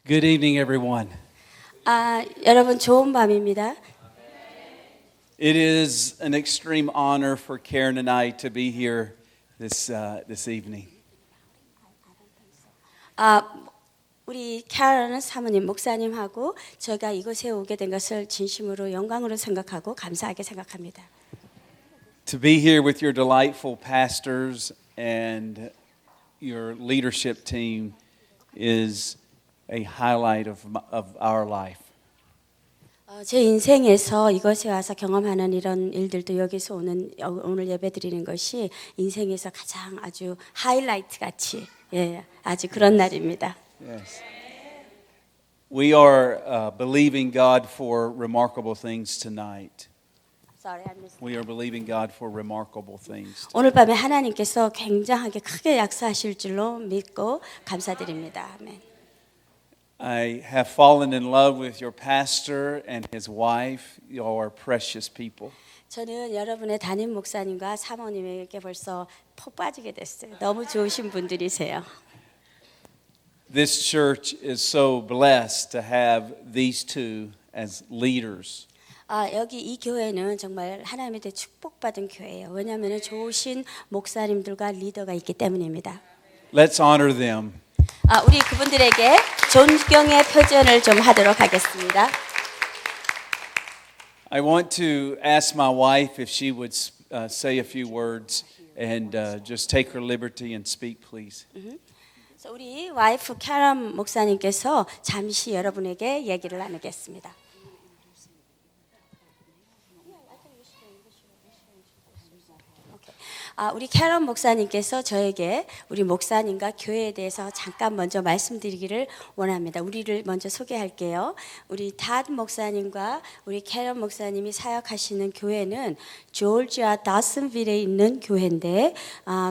Good evening, everyone. 여러분 좋은 밤입니다. It is an extreme honor for Karen and I to be here this evening. 우리 캐런 사모님, 목사님하고 저희가 이곳에 오게 된 것을 진심으로 영광으로 생각하고 감사하게 생각합니다. To be here with your delightful pastors and your leadership team is a highlight of our life. 제 인생에서 이곳에 와서 경험하는 이런 일들도 여기서 오늘 예배드리는 것이 인생에서 가장 아주 하이라이트 같이 아주 그런 날입니다. Yes. We are believing God for remarkable things tonight. We are believing God for remarkable things. 오늘 밤에 하나님께서 굉장하게 크게 약사하실 줄로 믿고 감사드립니다. 아멘. I have fallen in love with your pastor and his wife. You are precious people. 저는 여러분의 담임 목사님과 사모님에게 벌써 푹 빠지게 됐어요. 너무 좋으신 분들이세요. This church is so blessed to have these two as leaders. 여기 이 교회는 정말 하나님한테 축복받은 교회예요. 왜냐하면 좋으신 목사님들과 리더가 있기 때문입니다. Let's honor them. 우리 그분들에게 존경의 표전을 좀 하도록 하겠습니다. I want to ask my wife if she would say a few words and just take her liberty and speak, please. 우리 와이프 캐런 목사님께서 잠시 여러분에게 얘기를 나누겠습니다. 우리 캐런 목사님께서 저에게 우리 목사님과 교회에 대해서 잠깐 먼저 말씀드리기를 원합니다. 우리를 먼저 소개할게요. 우리 닷 목사님과 우리 캐런 목사님이 사역하시는 교회는 조지아 다슨빌에 있는 교회인데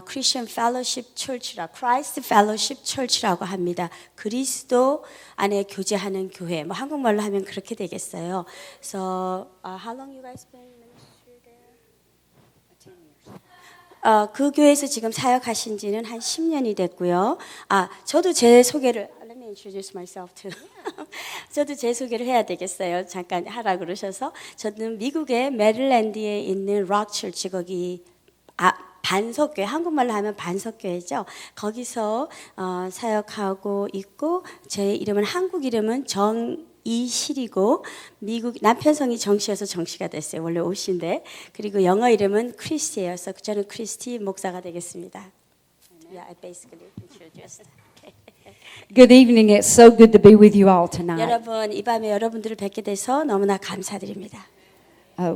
크리스천 펠로십 철치라 크라이스트 펠로십 철치라고 합니다. 그리스도 안에 교제하는 교회. 뭐 한국말로 하면 그렇게 되겠어요. So how long you guys been? 그 교회에서 지금 사역하신 지는 한 10년이 됐고요. 저도 제 소개를 Let me introduce myself too. 저도 제 소개를 해야 되겠어요. 잠깐 하라 그러셔서 저는 미국의 메릴랜드에 있는 락처치 거기 반석교회, 한국말로 하면 반석교회죠. 거기서 사역하고 있고 제 이름은 한국 이름은 이실이고 미국 남편 성이 정씨여서 정씨가 됐어요. 원래 옷인데 그리고 영어 이름은 크리스티여서 저는 크리스티 목사가 되겠습니다. Yeah, I basically introduced. Good evening. It's so good to be with you all tonight. 여러분 이 밤에 여러분들을 뵙게 돼서 너무나 감사드립니다.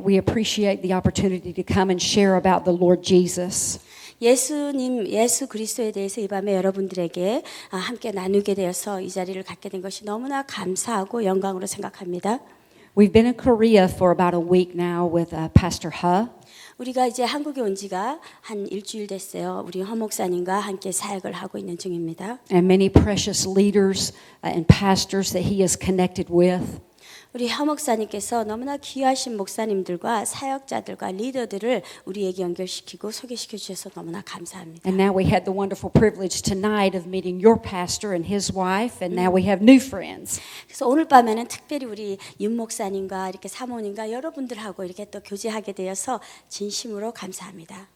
We appreciate the opportunity to come and share about the Lord Jesus. 예수 그리스도에 대해서 이 밤에 여러분들에게 함께 나누게 되어서 이 자리를 갖게 된 것이 너무나 감사하고 영광으로 생각합니다. We've been in Korea for about a week now with Pastor He. 우리가 이제 한국에 온 지가 한 일주일 됐어요. 우리 허 목사님과 함께 사역을 하고 있는 중입니다. And many precious leaders and pastors that he is connected with. 우리 허 목사님께서 너무나 귀하신 목사님들과 사역자들과 리더들을 우리에게 연결시키고 소개시켜 주셔서 너무나 감사합니다. And now we had the wonderful privilege tonight of meeting your pastor and his wife, and now we have new friends. 그래서 오늘 밤에는 특별히 우리 윤 목사님과 이렇게 사모님과 여러분들하고 이렇게 또 교제하게 되어서 진심으로 감사합니다.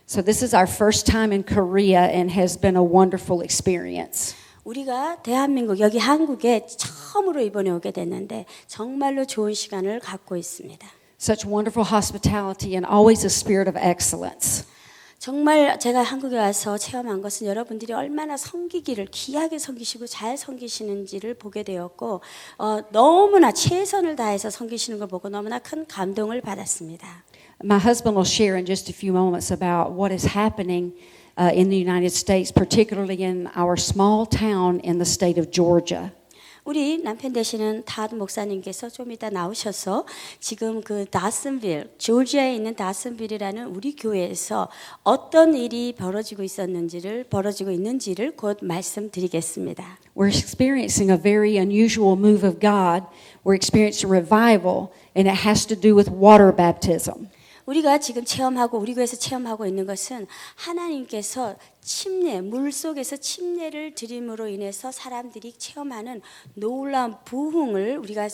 So this is our first time in Korea and has been a wonderful experience. 우리가 대한민국 여기 한국에 처음으로 이번에 오게 됐는데 정말로 좋은 시간을 갖고 있습니다. Such wonderful hospitality and always a spirit of excellence. 정말 제가 한국에 와서 체험한 것은 여러분들이 얼마나 섬기기를 귀하게 섬기시고 잘 섬기시는지를 보게 되었고 너무나 최선을 다해서 섬기시는 걸 보고 너무나 큰 감동을 받았습니다. My husband will share in just a few moments about what is happening in the United States, particularly in our small town in the state of Georgia. 우리 남편 되시는 닷 목사님께서 좀 이따 나오셔서 지금 그 다슨빌, 조지아에 있는 다슨빌이라는 우리 교회에서 어떤 일이 벌어지고 있는지를 곧 말씀드리겠습니다. We're experiencing a very unusual move of God. We're experiencing revival, and it has to do with water baptism. 우리가 지금 체험하고 우리 교회에서 체험하고 있는 것은 하나님께서 침례, 물 속에서 침례를 드림으로 인해서 사람들이 체험하는 놀라운 부흥을 우리가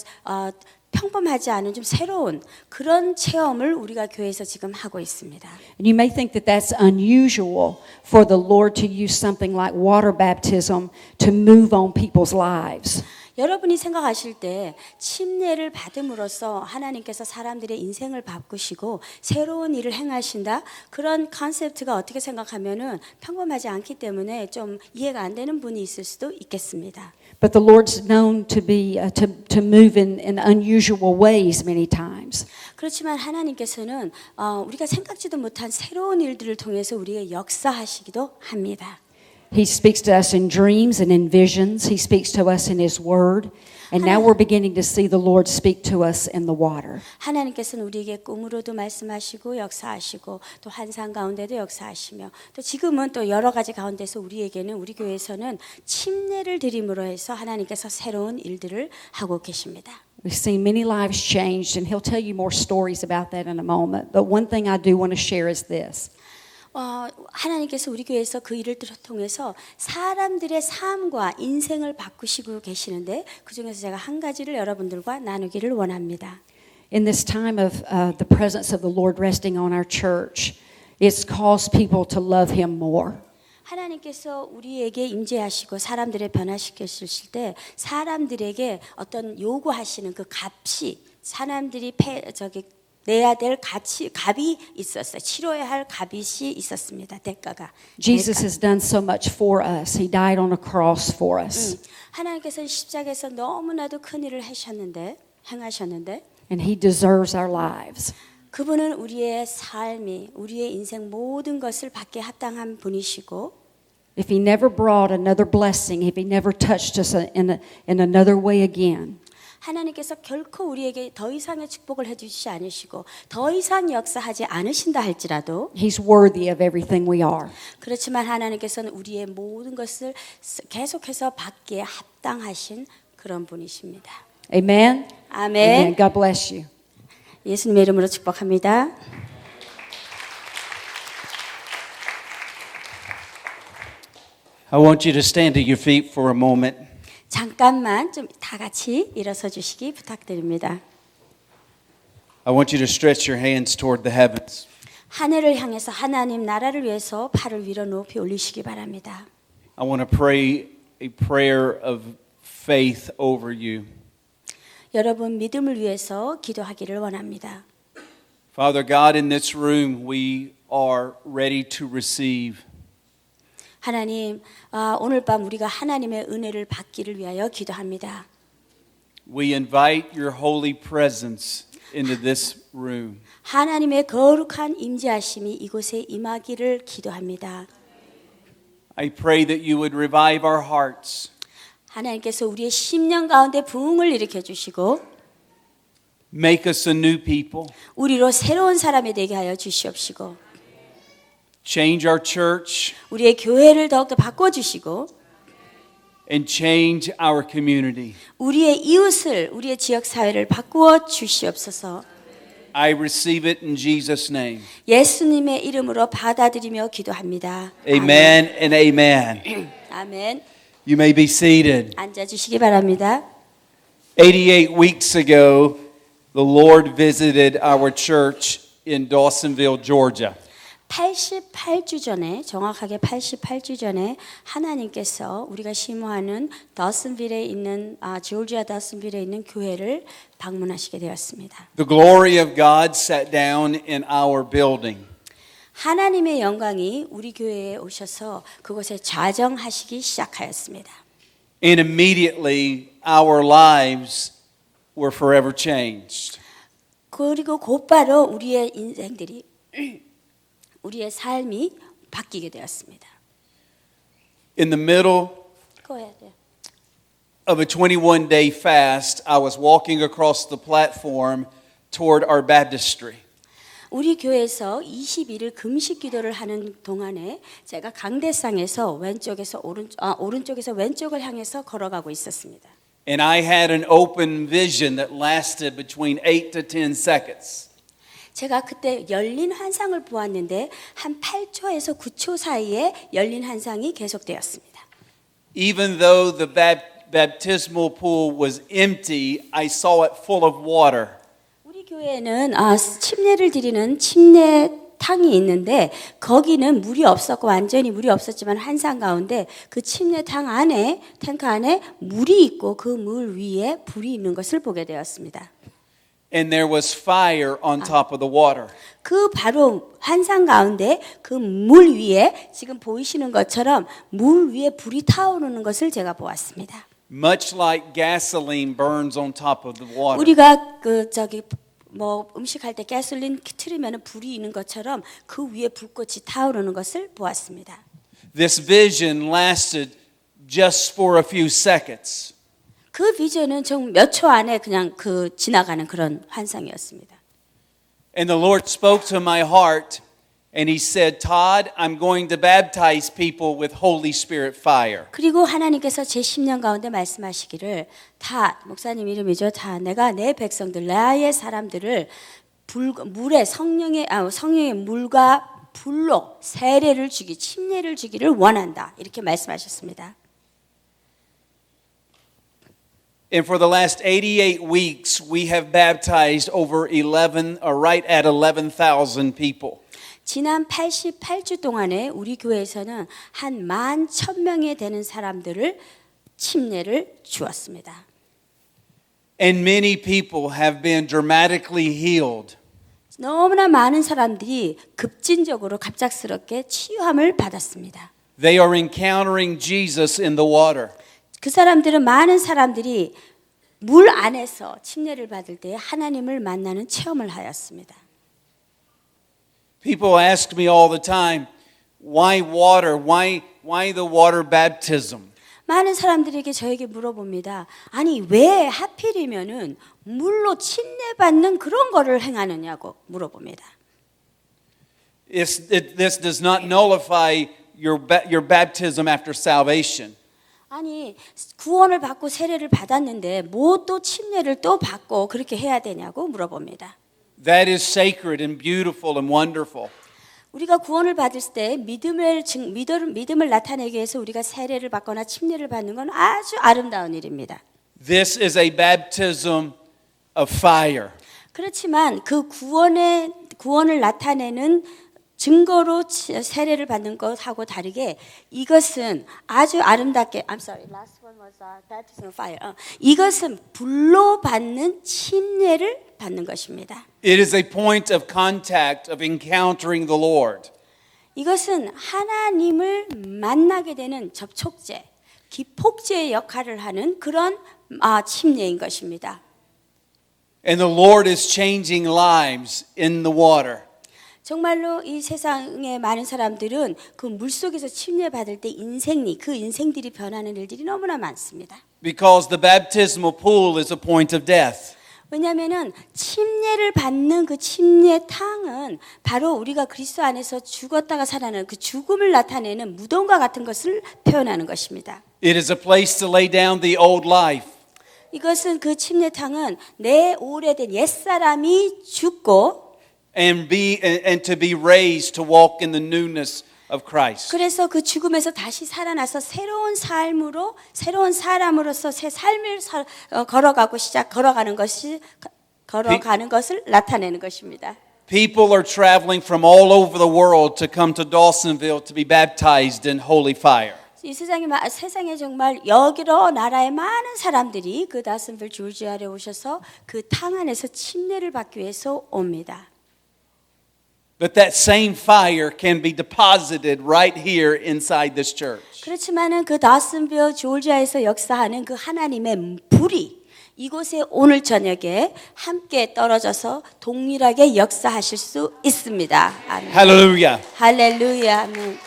평범하지 않은 좀 새로운 그런 체험을 우리가 교회에서 지금 하고 있습니다. And you may think that that's unusual for the Lord to use something like water baptism to move on people's lives. 여러분이 생각하실 때 침례를 받음으로써 하나님께서 사람들의 인생을 바꾸시고 새로운 일을 행하신다 그런 컨셉트가 어떻게 생각하면은 평범하지 않기 때문에 좀 이해가 안 되는 분이 있을 수도 있겠습니다. But the Lord's known to be to move in unusual ways many times. 그렇지만 하나님께서는 우리가 생각지도 못한 새로운 일들을 통해서 우리의 역사하시기도 합니다. He speaks to us in dreams and in visions. He speaks to us in His Word. And now we're beginning to see the Lord speak to us in the water. 하나님께서는 우리에게 꿈으로도 말씀하시고 역사하시고 또 환상 가운데도 역사하시며 또 지금은 또 여러 가지 가운데서 우리에게는 우리 교회에서는 침례를 드림으로 해서 하나님께서 새로운 일들을 하고 계십니다. We've seen many lives changed, and He'll tell you more stories about that in a moment. But one thing I do want to share is this. 하나님께서 우리 교회에서 그 일을 통해서 사람들의 삶과 인생을 바꾸시고 계시는데 그 중에서 제가 한 가지를 여러분들과 나누기를 원합니다. In this time of the presence of the Lord resting on our church, it's caused people to love Him more. 하나님께서 우리에게 임재하시고 사람들을 변화시키실 때 사람들에게 어떤 요구하시는 그 값이 사람들이 내야 될 값이 있었어요. 치러야 할 값이 있었습니다. 대가가. Jesus has done so much for us. He died on a cross for us. 하나님께서 십자가에서 너무나도 큰 일을 행하셨는데 And He deserves our lives. 그분은 우리의 삶이 우리의 인생 모든 것을 받게 합당한 분이시고 If He never brought another blessing, if He never touched us in another way again, 하나님께서 결코 우리에게 더 이상의 축복을 해주시지 않으시고 더 이상 역사하지 않으신다 할지라도 He's worthy of everything we are. 그렇지만 하나님께서는 우리의 모든 것을 계속해서 받기에 합당하신 그런 분이십니다. Amen? 아멘. Amen. God bless you. 예수님의 이름으로 축복합니다. I want you to stand to your feet for a moment. 잠깐만 좀 다 같이 일어서 주시기 부탁드립니다. I want you to stretch your hands toward the heavens. 하늘을 향해서 하나님 나라를 위해서 팔을 위로 높이 올리시기 바랍니다. I want to pray a prayer of faith over you. 여러분 믿음을 위해서 기도하기를 원합니다. Father God, in this room we are ready to receive. 하나님, 오늘 밤 우리가 하나님의 은혜를 받기를 위하여 기도합니다. We invite your holy presence into this room. 하나님의 거룩한 임재하심이 이곳에 임하기를 기도합니다. I pray that you would revive our hearts. 하나님께서 우리의 심령 가운데 부흥을 일으켜 주시고 Make us a new people. 우리로 새로운 사람이 되게 하여 주시옵시고 Change our church 우리의 교회를 더욱더 바꿔주시고 and change our community. 우리의 이웃을 우리의 지역 사회를 바꾸어 주시옵소서. I receive it in Jesus' name. 예수님의 이름으로 받아들이며 기도합니다. Amen and amen. 아멘. You may be seated. 앉아주시기 바랍니다. 88 weeks ago, the Lord visited our church in Dawsonville, Georgia. 88주 전에 정확하게 88주 전에 하나님께서 우리가 심호하는 더슨빌에 있는 조지아 더슨빌에 있는 교회를 방문하시게 되었습니다. The glory of God sat down in our building. 하나님의 영광이 우리 교회에 오셔서 그곳에 좌정하시기 시작하였습니다. And immediately our lives were forever changed. 그리고 곧바로 우리의 인생들이 우리의 삶이 바뀌게 되었습니다. In the middle Go ahead. of a 21-day fast, I was walking across the platform toward our baptistry. 우리 교회에서 21일 금식 기도를 하는 동안에 제가 강대상에서 오른쪽에서 왼쪽을 향해서 걸어가고 있었습니다. And I had an open vision that lasted between 8 to 10 seconds. 제가 그때 열린 환상을 보았는데 한 8초에서 9초 사이에 열린 환상이 계속되었습니다. Even though the baptismal pool was empty, I saw it full of water. 우리 교회에는 침례를 드리는 침례탕이 있는데 거기는 물이 없었고 완전히 물이 없었지만 환상 가운데 그 침례탕 안에 탱크 안에 물이 있고 그 물 위에 불이 있는 것을 보게 되었습니다. And there was fire on top of the water. 그 바로 환상 가운데 그 물 위에 지금 보이시는 것처럼 물 위에 불이 타오르는 것을 제가 보았습니다. Much like gasoline burns on top of the water. 우리가 음식할 때 가솔린 틀으면 불이 있는 것처럼 그 위에 불꽃이 타오르는 것을 보았습니다. This vision lasted just for a few seconds. 그 비전은 좀 몇 초 안에 그냥 지나가는 그런 환상이었습니다. And the Lord spoke to my heart and he said, Todd, I'm going to baptize people with Holy Spirit fire. 그리고 하나님께서 제 10년 가운데 말씀하시기를 목사님 이름이죠. 내가 내 백성들, 나의 사람들을 물에 성령의 물과 불로 세례를 침례를 주기를 원한다. 이렇게 말씀하셨습니다. And for the last 88 weeks, we have baptized right at 11,000 people. 지난 88주 동안에 우리 교회에서는 한 11,000명에 되는 사람들을 침례를 주었습니다. And many people have been dramatically healed. 너무나 많은 사람들이 급진적으로 갑작스럽게 치유함을 받았습니다. They are encountering Jesus in the water. 많은 사람들이 물 안에서 침례를 받을 때 하나님을 만나는 체험을 하였습니다. People ask me all the time, why water? Why the water baptism? 많은 사람들에게 저에게 물어봅니다. 아니 왜 하필이면은 물로 침례받는 그런 거를 행하느냐고 물어봅니다. This does not nullify your baptism after salvation. 아니 구원을 받고 세례를 받았는데 뭐 또 침례를 또 받고 그렇게 해야 되냐고 물어봅니다. That is sacred and beautiful and wonderful. 우리가 구원을 받을 때 믿음을 나타내기 위해서 우리가 세례를 받거나 침례를 받는 건 아주 아름다운 일입니다. This is a baptism of fire. 그렇지만 그 구원을 나타내는 증거로 세례를 받는 것하고 다르게 이것은 아주 아름답게 last one was baptism of fire. 이것은 불로 받는 침례를 받는 것입니다. It is a point of contact of encountering the Lord. 이것은 하나님을 만나게 되는 접촉제, 기폭제의 역할을 하는 그런 침례인 것입니다. And the Lord is changing lives in the water. 정말로 이 세상의 많은 사람들은 그 물속에서 침례받을 때 그 인생들이 변하는 일들이 너무나 많습니다. Because the baptismal pool is a point of death. 왜냐하면은 침례를 받는 그 침례탕은 바로 우리가 그리스도 안에서 죽었다가 살아나는 그 죽음을 나타내는 무덤과 같은 것을 표현하는 것입니다. It is a place to lay down the old life. 이것은 그 침례탕은 내 오래된 옛사람이 죽고 And to be raised to walk in the newness of Christ. 그래서 그 죽음에서 다시 살아나서 새로운 사람으로서 새 삶을 걸어가는 것을 나타내는 것입니다. People are traveling from all over the world to come to Dawsonville to be baptized in holy fire. 이 세상에 정말 여러 나라의 많은 사람들이 그 다슨빌 조지아에 오셔서 그 탕 안에서 침례를 받기 위해서 옵니다. But that same fire can be deposited right here inside this church. 그렇지만은 그 다슨빌 조지아에서 역사하는 그 하나님의 불이 이곳에 오늘 저녁에 함께 떨어져서 동일하게 역사하실 수 있습니다. 아멘. Hallelujah. 할렐루야. 아멘.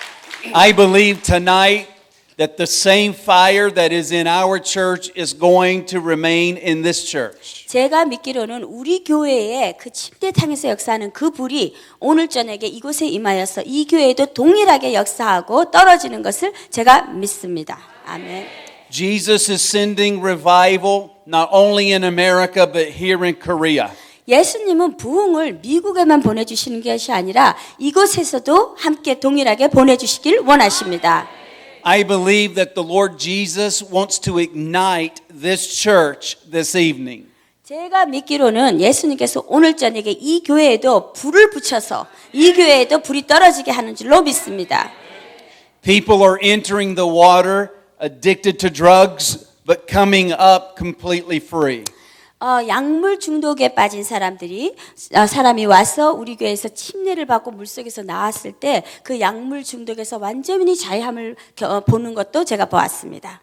I believe tonight that the same fire that is in our church is going to remain in this church. 제가 믿기로는 우리 교회의 그 침례탕에서 역사하는 그 불이 오늘 저녁에 이곳에 임하여서 이 교회에도 동일하게 역사하고 떨어지는 것을 제가 믿습니다. 아멘. Jesus is sending revival not only in America but here in Korea. 예수님은 부흥을 미국에만 보내주시는 것이 아니라 이곳에서도 함께 동일하게 보내주시길 원하십니다. I believe that the Lord Jesus wants to ignite this church this evening. 제가 믿기로는 예수님께서 오늘 저녁에 이 교회에도 불을 붙여서 이 교회에도 불이 떨어지게 하는 줄로 믿습니다. People are entering the water addicted to drugs, but coming up completely free. 약물 중독에 빠진 사람이 와서 우리 교회에서 침례를 받고 물속에서 나왔을 때 그 약물 중독에서 완전히 자유함을 보는 것도 제가 보았습니다.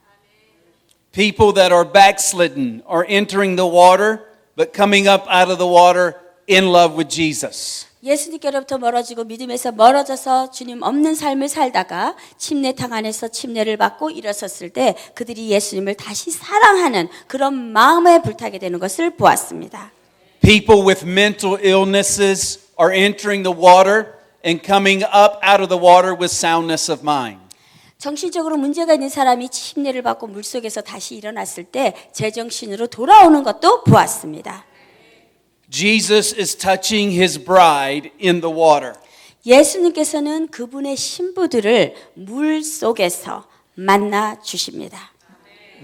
People that are backslidden are entering the water, but coming up out of the water in love with Jesus. 예수님께로부터 멀어지고 믿음에서 멀어져서 주님 없는 삶을 살다가 침례탕 안에서 침례를 받고 일어섰을 때 그들이 예수님을 다시 사랑하는 그런 마음에 불타게 되는 것을 보았습니다. People with mental illnesses are entering the water and coming up out of the water with soundness of mind. 정신적으로 문제가 있는 사람이 침례를 받고 물속에서 다시 일어났을 때 제정신으로 돌아오는 것도 보았습니다. Jesus is touching his bride in the water. 예수님께서는 그분의 신부들을 물 속에서 만나 주십니다.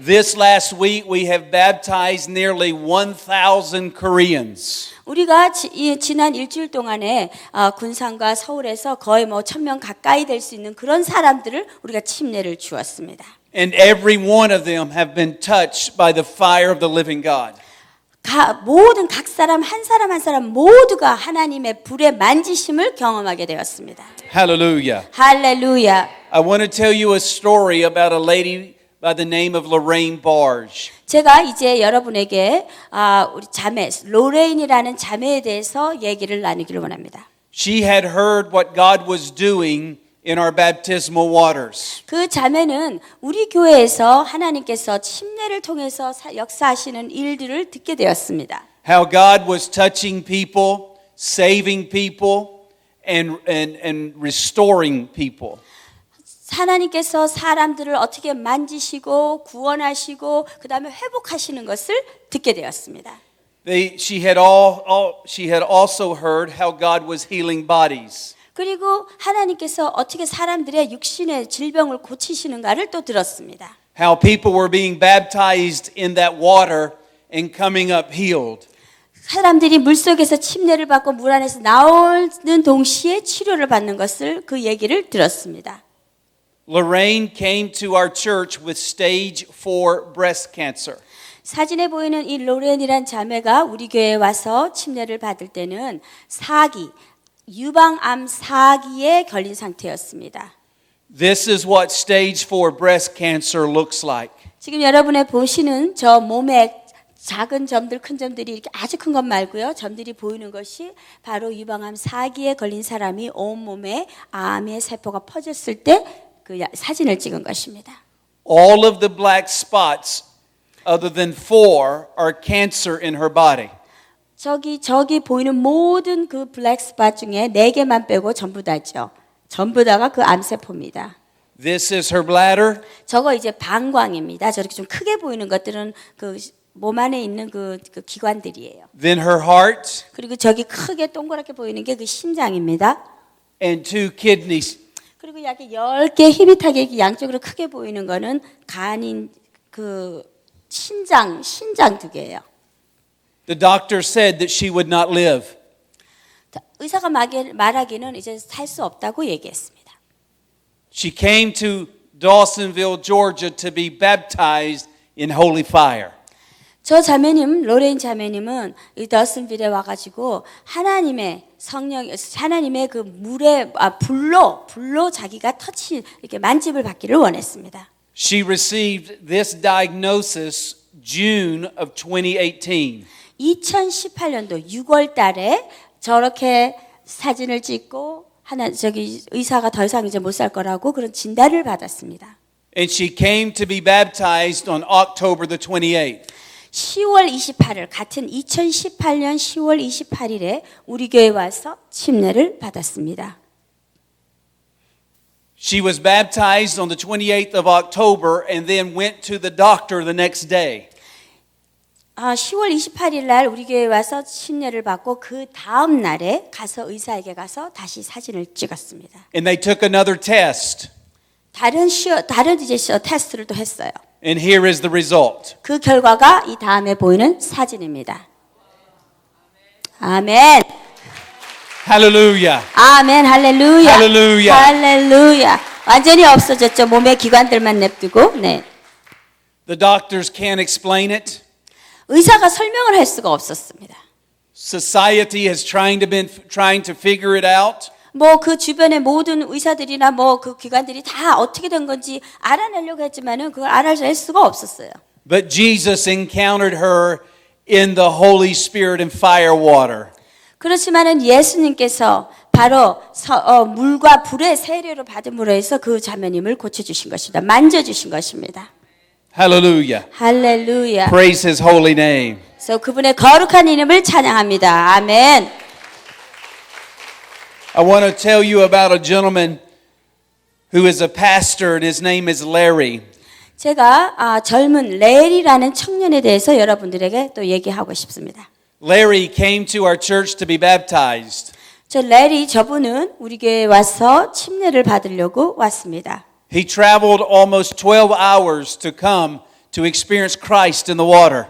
This last week we have baptized nearly 1,000 Koreans. 우리가 지난 일주일 동안에 군산과 서울에서 거의 1,000명 가까이 될 수 있는 그런 사람들을 우리가 침례를 주었습니다. And every one of them have been touched by the fire of the living God. 모든 각 사람 한 사람 모두가 하나님의 불의 만지심을 경험하게 되었습니다. Hallelujah. 할렐루야. I want to tell you a story about a lady by the name of Lorraine Barge. 제가 이제 여러분에게 우리 자매 로레인이라는 자매에 대해서 얘기를 나누기를 원합니다. She had heard what God was doing in our baptismal waters. 그 자매는 우리 교회에서 하나님께서 침례를 통해서 역사하시는 일들을 듣게 되었습니다. How God was touching people, saving people, and restoring people. 하나님께서 사람들을 어떻게 만지시고 구원하시고 그 다음에 회복하시는 것을 듣게 되었습니다. She had also heard how God was healing bodies. 그리고 하나님께서 어떻게 사람들의 육신의 질병을 고치시는가를 또 들었습니다. How people were being baptized in that water and coming up healed. 사람들이 물속에서 침례를 받고 물 안에서 나오는 동시에 치료를 받는 것을 그 얘기를 들었습니다. Lorraine came to our church with stage 4 breast cancer. 사진에 보이는 이 로렌이란 자매가 우리 교회에 와서 침례를 받을 때는 유방암 4기에 걸린 상태였습니다. This is what stage 4 breast cancer looks like. 지금 여러분의 보시는 저 몸에 작은 점들, 큰 점들이 이렇게 아주 큰 것 말고요. 점들이 보이는 것이 바로 유방암 4기에 걸린 사람이 온몸에 암의 세포가 퍼졌을 때 그 사진을 찍은 것입니다. All of the black spots other than 4 are cancer in her body. 저기 보이는 모든 그 블랙 스팟 중에 4개만 빼고 전부 다죠. 전부 다가 그 암세포입니다. This is her bladder. 저거 이제 방광입니다. 저렇게 좀 크게 보이는 것들은 그 몸 안에 있는 그 기관들이에요. Then her heart 그리고 저기 크게 동그랗게 보이는 게 그 심장입니다. and 2 kidneys. 그리고 약 10개 희비타게 양쪽으로 크게 보이는 거는 간인 그 신장 2개예요. The doctor said that she would not live. 의사가 말하기는 이제 살 수 없다고 얘기했습니다. She came to Dawsonville, Georgia to be baptized in holy fire. 저 자매님, 로레인 자매님은 이 더슨빌에 와가지고 하나님의 그 물에 불로 자기가 이렇게 만집을 받기를 원했습니다. She received this diagnosis June of 2018. 2018년도 6월 달에 저렇게 사진을 찍고 의사가 더 이상 이제 못 살 거라고 그런 진단을 받았습니다. And she came to be baptized on October the 28th. 10월 28일 같은 2018년 10월 28일에 우리 교회에 와서 침례를 받았습니다. She was baptized on the 28th of October and then went to the doctor the next day. 10월 28일 날 우리 교회에 와서 침례를 받고 그 다음 날에 가서 의사에게 가서 다시 사진을 찍었습니다. And they took another test. 다른 이제 테스트를 또 했어요. And here is the result. 그 결과가 이 다음에 보이는 사진입니다. 아멘. Hallelujah. 아멘. 할렐루야. 할렐루야. 할렐루야. 완전히 없어졌죠. 몸의 기관들만 냅두고. 네. The doctors can't explain it. 의사가 설명을 할 수가 없었습니다. Society has trying to figure it out. 뭐 그 주변의 모든 의사들이나 뭐 그 기관들이 다 어떻게 된 건지 알아내려고 했지만은 그걸 알아낼 수가 없었어요. But Jesus encountered her in the Holy Spirit and fire water. 그렇지만은 예수님께서 바로 물과 불의 세례로 받음으로 해서 그 자매님을 고쳐주신 것입니다. 만져주신 것입니다. Hallelujah. 할렐루야. Praise His holy name. 그래서 그분의 거룩한 이름을 찬양합니다. 아멘. I want to tell you about a gentleman who is a pastor and his name is Larry. 제가 젊은 레리라는 청년에 대해서 여러분들에게 또 얘기하고 싶습니다. Larry came to our church to be baptized. 저분은 우리 교회에 와서 침례를 받으려고 왔습니다. He traveled almost 12 hours to come to experience Christ in the water.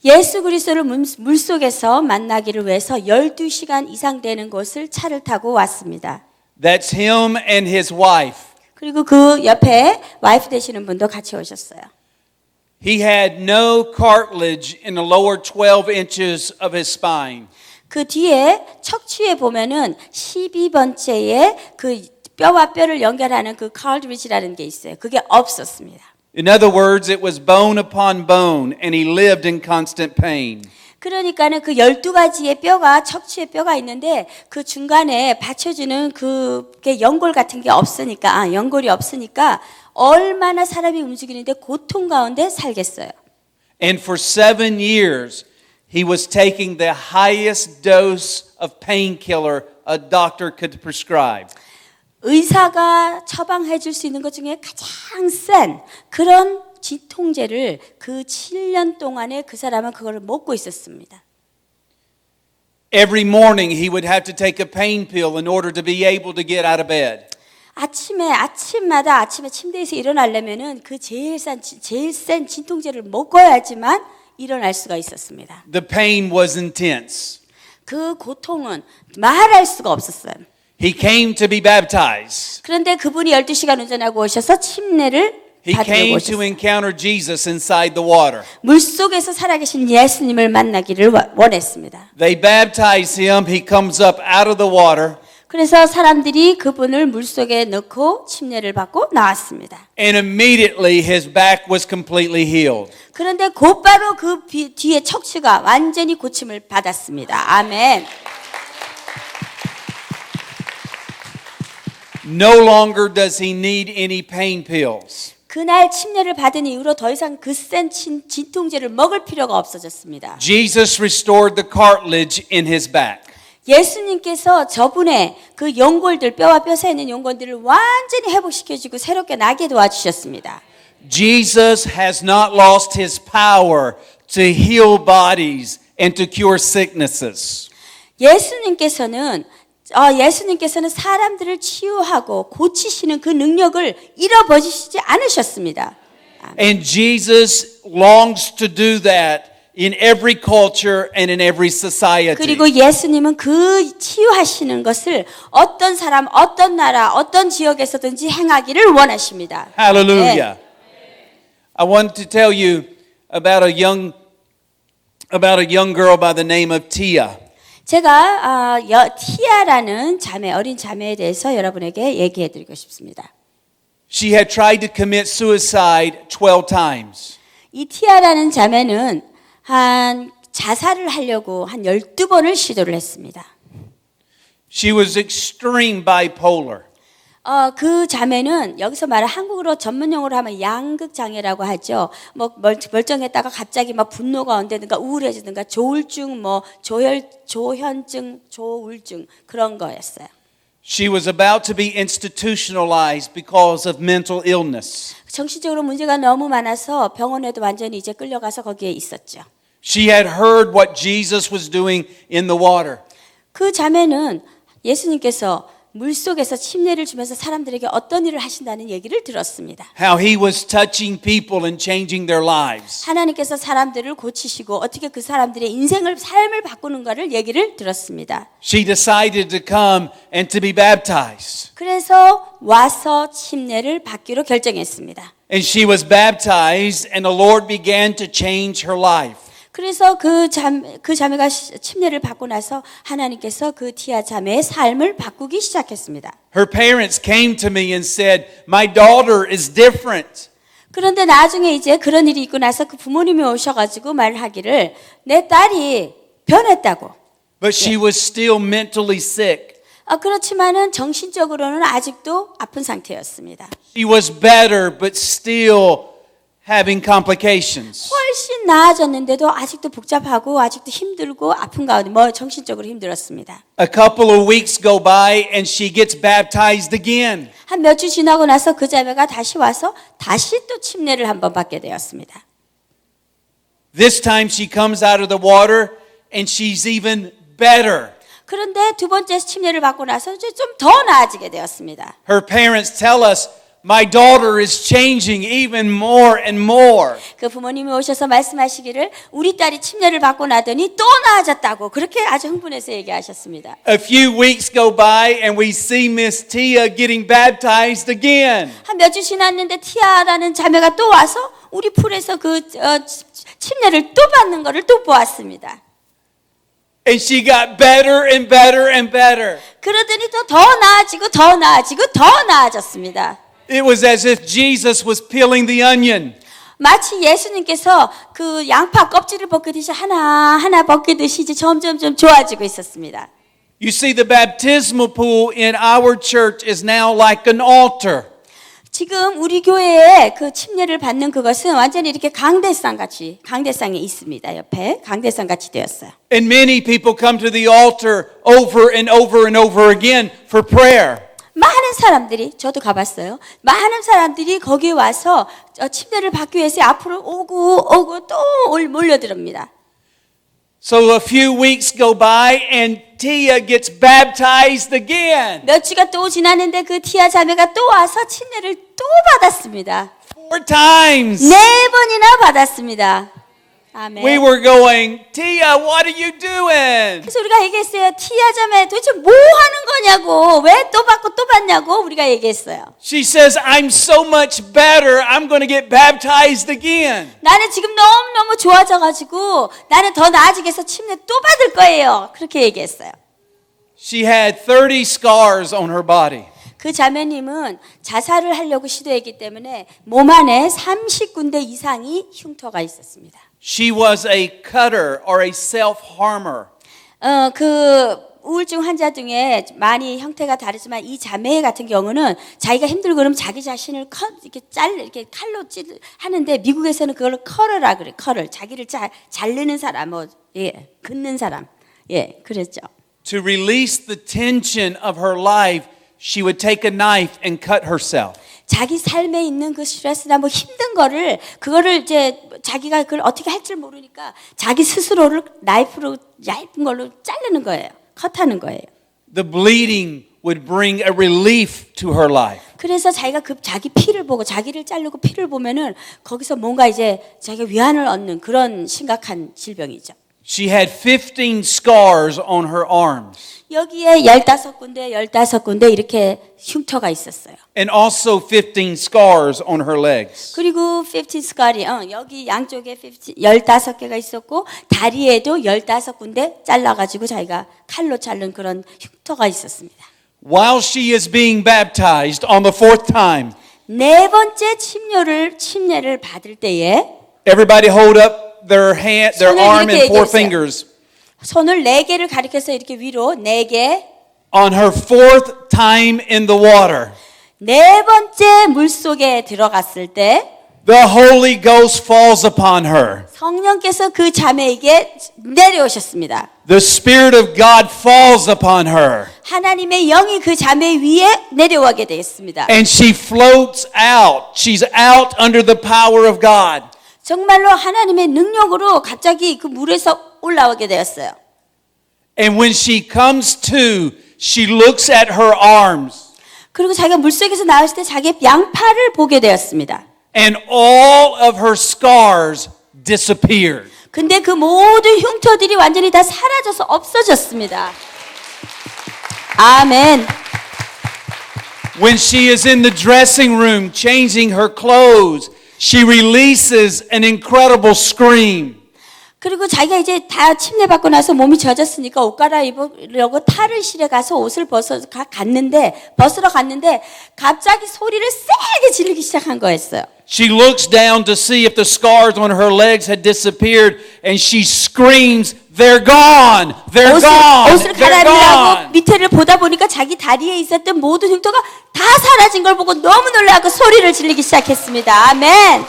예수 그리스도를 물속에서 만나기를 위해서 12시간 이상 되는 곳을 차를 타고 왔습니다. That's him and his wife. 그리고 그 옆에 와이프 되시는 분도 같이 오셨어요. He had no cartilage in the lower 12 inches of his spine. 그 뒤에 척추에 보면은 12번째에 그 뼈와 뼈를 연결하는 그 cartilage라는 게 있어요. 그게 없었습니다. In other words, it was bone upon bone, and he lived in constant pain. 그러니까는 그 12가지의 뼈가 척추에 뼈가 있는데 그 중간에 받쳐주는 그게 연골 같은 게 없으니까 연골이 없으니까 얼마나 사람이 움직이는데 고통 가운데 살겠어요. And for 7 years, he was taking the highest dose of painkiller a doctor could prescribe. 의사가 처방해 줄 수 있는 것 중에 가장 센 그런 진통제를 그 7년 동안에 그 사람은 그걸 먹고 있었습니다. Every morning he would have to take a pain pill in order to be able to get out of bed. 아침마다 아침에 침대에서 일어나려면은 그 제일 센 진통제를 먹어야지만 일어날 수가 있었습니다. The pain was intense. 그 고통은 말할 수가 없었어요. He came to be baptized. 그런데 그분이 12시간 운전하고 오셔서 침례를 He 받으려고 came to 오셨어요. encounter Jesus inside the water. 물속에서 살아계신 예수님을 만나기를 원했습니다. They baptize him. He comes up out of the water. 그래서 사람들이 그분을 물속에 넣고 침례를 받고 나왔습니다. And immediately his back was completely healed. 그런데 곧바로 그 뒤에 척추가 완전히 고침을 받았습니다. 아멘. No longer does he need any pain pills. 그날 침례를 받은 이후로 더 이상 그 센 진통제를 먹을 필요가 없어졌습니다. Jesus restored the cartilage in his back. 예수님께서 저분의 그 연골들, 뼈와 뼈 사이에 있는 연골들을 완전히 회복시켜주고 새롭게 나게 도와주셨습니다. Jesus has not lost his power to heal bodies and to cure sicknesses. 예수님께서는 사람들을 치유하고 고치시는 그 능력을 잃어버리시지 않으셨습니다. And Jesus longs to do that in every culture and in every society. 그리고 예수님은 그 치유하시는 것을 어떤 사람, 어떤 나라, 어떤 지역에서든지 행하기를 원하십니다. Hallelujah. I want to tell you about a young girl by the name of Tia. 제가 티아라는 어린 자매에 대해서 여러분에게 얘기해 드리고 싶습니다. She had tried to commit suicide 12 times. 이 티아라는 자매는 자살을 하려고 한 12번을 시도를 했습니다. She was extreme bipolar. 그 자매는 여기서 말하는 한국어로 전문 용어로 하면 양극 장애라고 하죠. 뭐 멀쩡했다가 갑자기 막 분노가 온다든가 우울해지든가 조울증, 뭐 조현증, 조울증 그런 거였어요. She was about to be institutionalized because of mental illness. 정신적으로 문제가 너무 많아서 병원에도 완전히 이제 끌려가서 거기에 있었죠. She had heard what Jesus was doing in the water. 그 자매는 예수님께서 물속에서 침례를 주면서 사람들에게 어떤 일을 하신다는 얘기를 들었습니다. How he was touching people and changing their lives. 하나님께서 사람들을 고치시고 어떻게 그 사람들의 삶을 바꾸는가를 얘기를 들었습니다. She decided to come and to be baptized. 그래서 와서 침례를 받기로 결정했습니다. And she was baptized and the Lord began to change her life. 그래서 그 자매가 침례를 받고 나서 하나님께서 그 티아 자매의 삶을 바꾸기 시작했습니다. Her parents came to me and said, "My daughter is different." 그런데 나중에 이제 그런 일이 있고 나서 그 부모님이 오셔가지고 말하기를 내 딸이 변했다고. But she was still mentally sick. 그렇지만은 정신적으로는 아직도 아픈 상태였습니다. She was better, but still having complications. 훨씬 나아졌는데도 아직도 복잡하고 아직도 힘들고 아픈 가운데 정신적으로 힘들었습니다. A couple of weeks go by and she gets baptized again. 한 몇 주 지나고 나서 그 자매가 다시 와서 다시 또 침례를 한번 받게 되었습니다. This time she comes out of the water and she's even better. 그런데 두 번째 침례를 받고 나서 이제 좀 더 나아지게 되었습니다. Her parents tell us, "My daughter is changing even more and more." 그 부모님이 오셔서 말씀하시기를 우리 딸이 침례를 받고 나더니 또 나아졌다고 그렇게 아주 흥분해서 얘기하셨습니다. A few weeks go by and we see Miss Tia getting baptized again. 한 몇 주 지났는데 티아라는 자매가 또 와서 우리 풀에서 그 침례를 또 받는 것을 또 보았습니다. And she got better and better and better. 그러더니 또 더 나아지고 더 나아지고 더 나아졌습니다. It was as if Jesus was peeling the onion. 마치 예수님께서 그 양파 껍질을 벗기듯이 하나하나 벗기듯이 이제 점점 좋아지고 있었습니다. You see, the baptismal pool in our church is now like an altar. 지금 우리 교회에 그 침례를 받는 그것은 완전히 이렇게 강대상이 있습니다. 옆에 강대상 같이 되었어요. And many people come to the altar over and over and over again for prayer. 많은 사람들이 저도 가봤어요. 많은 사람들이 거기에 와서 침례를 받기 위해서 앞으로 오고 또 몰려듭니다. So a few weeks go by and Tia gets baptized again. 몇 주가 또 지났는데 그 티아 자매가 또 와서 침례를 또 받았습니다. 4 times. 4번이나 받았습니다. 아멘. We were going, "Tia, what are you doing?" 그래서 우리가 얘기했어요. 티아 자매 도대체 뭐 하는 거냐고. 왜 또 받고 또 받냐고 우리가 얘기했어요. She says, "I'm so much better. I'm going to get baptized again." 나는 지금 너무너무 좋아져가지고 나는 더 나아지게 해서 침례 또 받을 거예요. 그렇게 얘기했어요. She had 30 scars on her body. 그 자매님은 자살을 하려고 시도했기 때문에 몸 안에 30군데 이상이 흉터가 있었습니다. She was a cutter or a self-harmer. 그 우울증 환자 중에 많이 형태가 다르지만 이 자매 같은 경우는 자기가 힘들고 그러면 자기 자신을 이렇게 칼로 하는데 미국에서는 그걸 커러라 그래. 커럴. 자기를 자르는 사람, 긋는 사람. 그랬죠. To release the tension of her life, she would take a knife and cut herself. 자기 삶에 있는 그 스트레스나 힘든 그거를 이제 자기가 그걸 어떻게 할 줄 모르니까 자기 스스로를 나이프로 얇은 걸로 자르는 거예요. 컷하는 거예요. The bleeding would bring a relief to her life. 그래서 자기가 자기 피를 보고 자기를 자르고 피를 보면은 거기서 뭔가 이제 자기가 위안을 얻는 그런 심각한 질병이죠. She had 15 scars on her arms. 여기에 15군데 이렇게 흉터가 있었어요. And also 15 scars on her legs. 그리고 15 스칼이 여기 양쪽에 15개가 있었고 다리에도 15군데 잘라가지고 자기가 칼로 자른 그런 흉터가 있었습니다. While she is being baptized on the 4th time, 4번째 침례를 받을 때에 everybody hold up their 손을 arm 이렇게 and 4 얘기했어요. fingers. 손을 4개를 가리켜서 이렇게 위로 4개. On her 4th time in the water, 4번째 물속에 들어갔을 때 the Holy Ghost falls upon her. 성령께서 그 자매에게 내려오셨습니다. The Spirit of God falls upon her. 하나님의 영이 그 자매 위에 내려오게 되었습니다. And she floats out. She's out under the power of God. 정말로 하나님의 능력으로 갑자기 그 물에서 올라오게 되었어요. And when she comes to, she looks at her arms. 그리고 자기가 물속에서 나왔을 때 자기의 양팔을 보게 되었습니다. And all of her scars disappeared. 근데 그 모든 흉터들이 완전히 다 사라져서 없어졌습니다. 아멘. When she is in the dressing room changing her clothes, she releases an incredible scream. 그리고 자기가 이제 다 침례 받고 나서 몸이 젖었으니까 옷 갈아입으려고 탈의실에 가서 옷을 벗으러 갔는데 갑자기 소리를 세게 지르기 시작한 거였어요. She looks down to see if the scars on her legs had disappeared, and she screams, "They're gone! They're gone! 옷을 They're 갈아입으려고 gone!" 밑에를 보다 보니까 자기 다리에 있었던 모든 흉터가 다 사라진 걸 보고 너무 놀라고 소리를 지르기 시작했습니다. 아멘.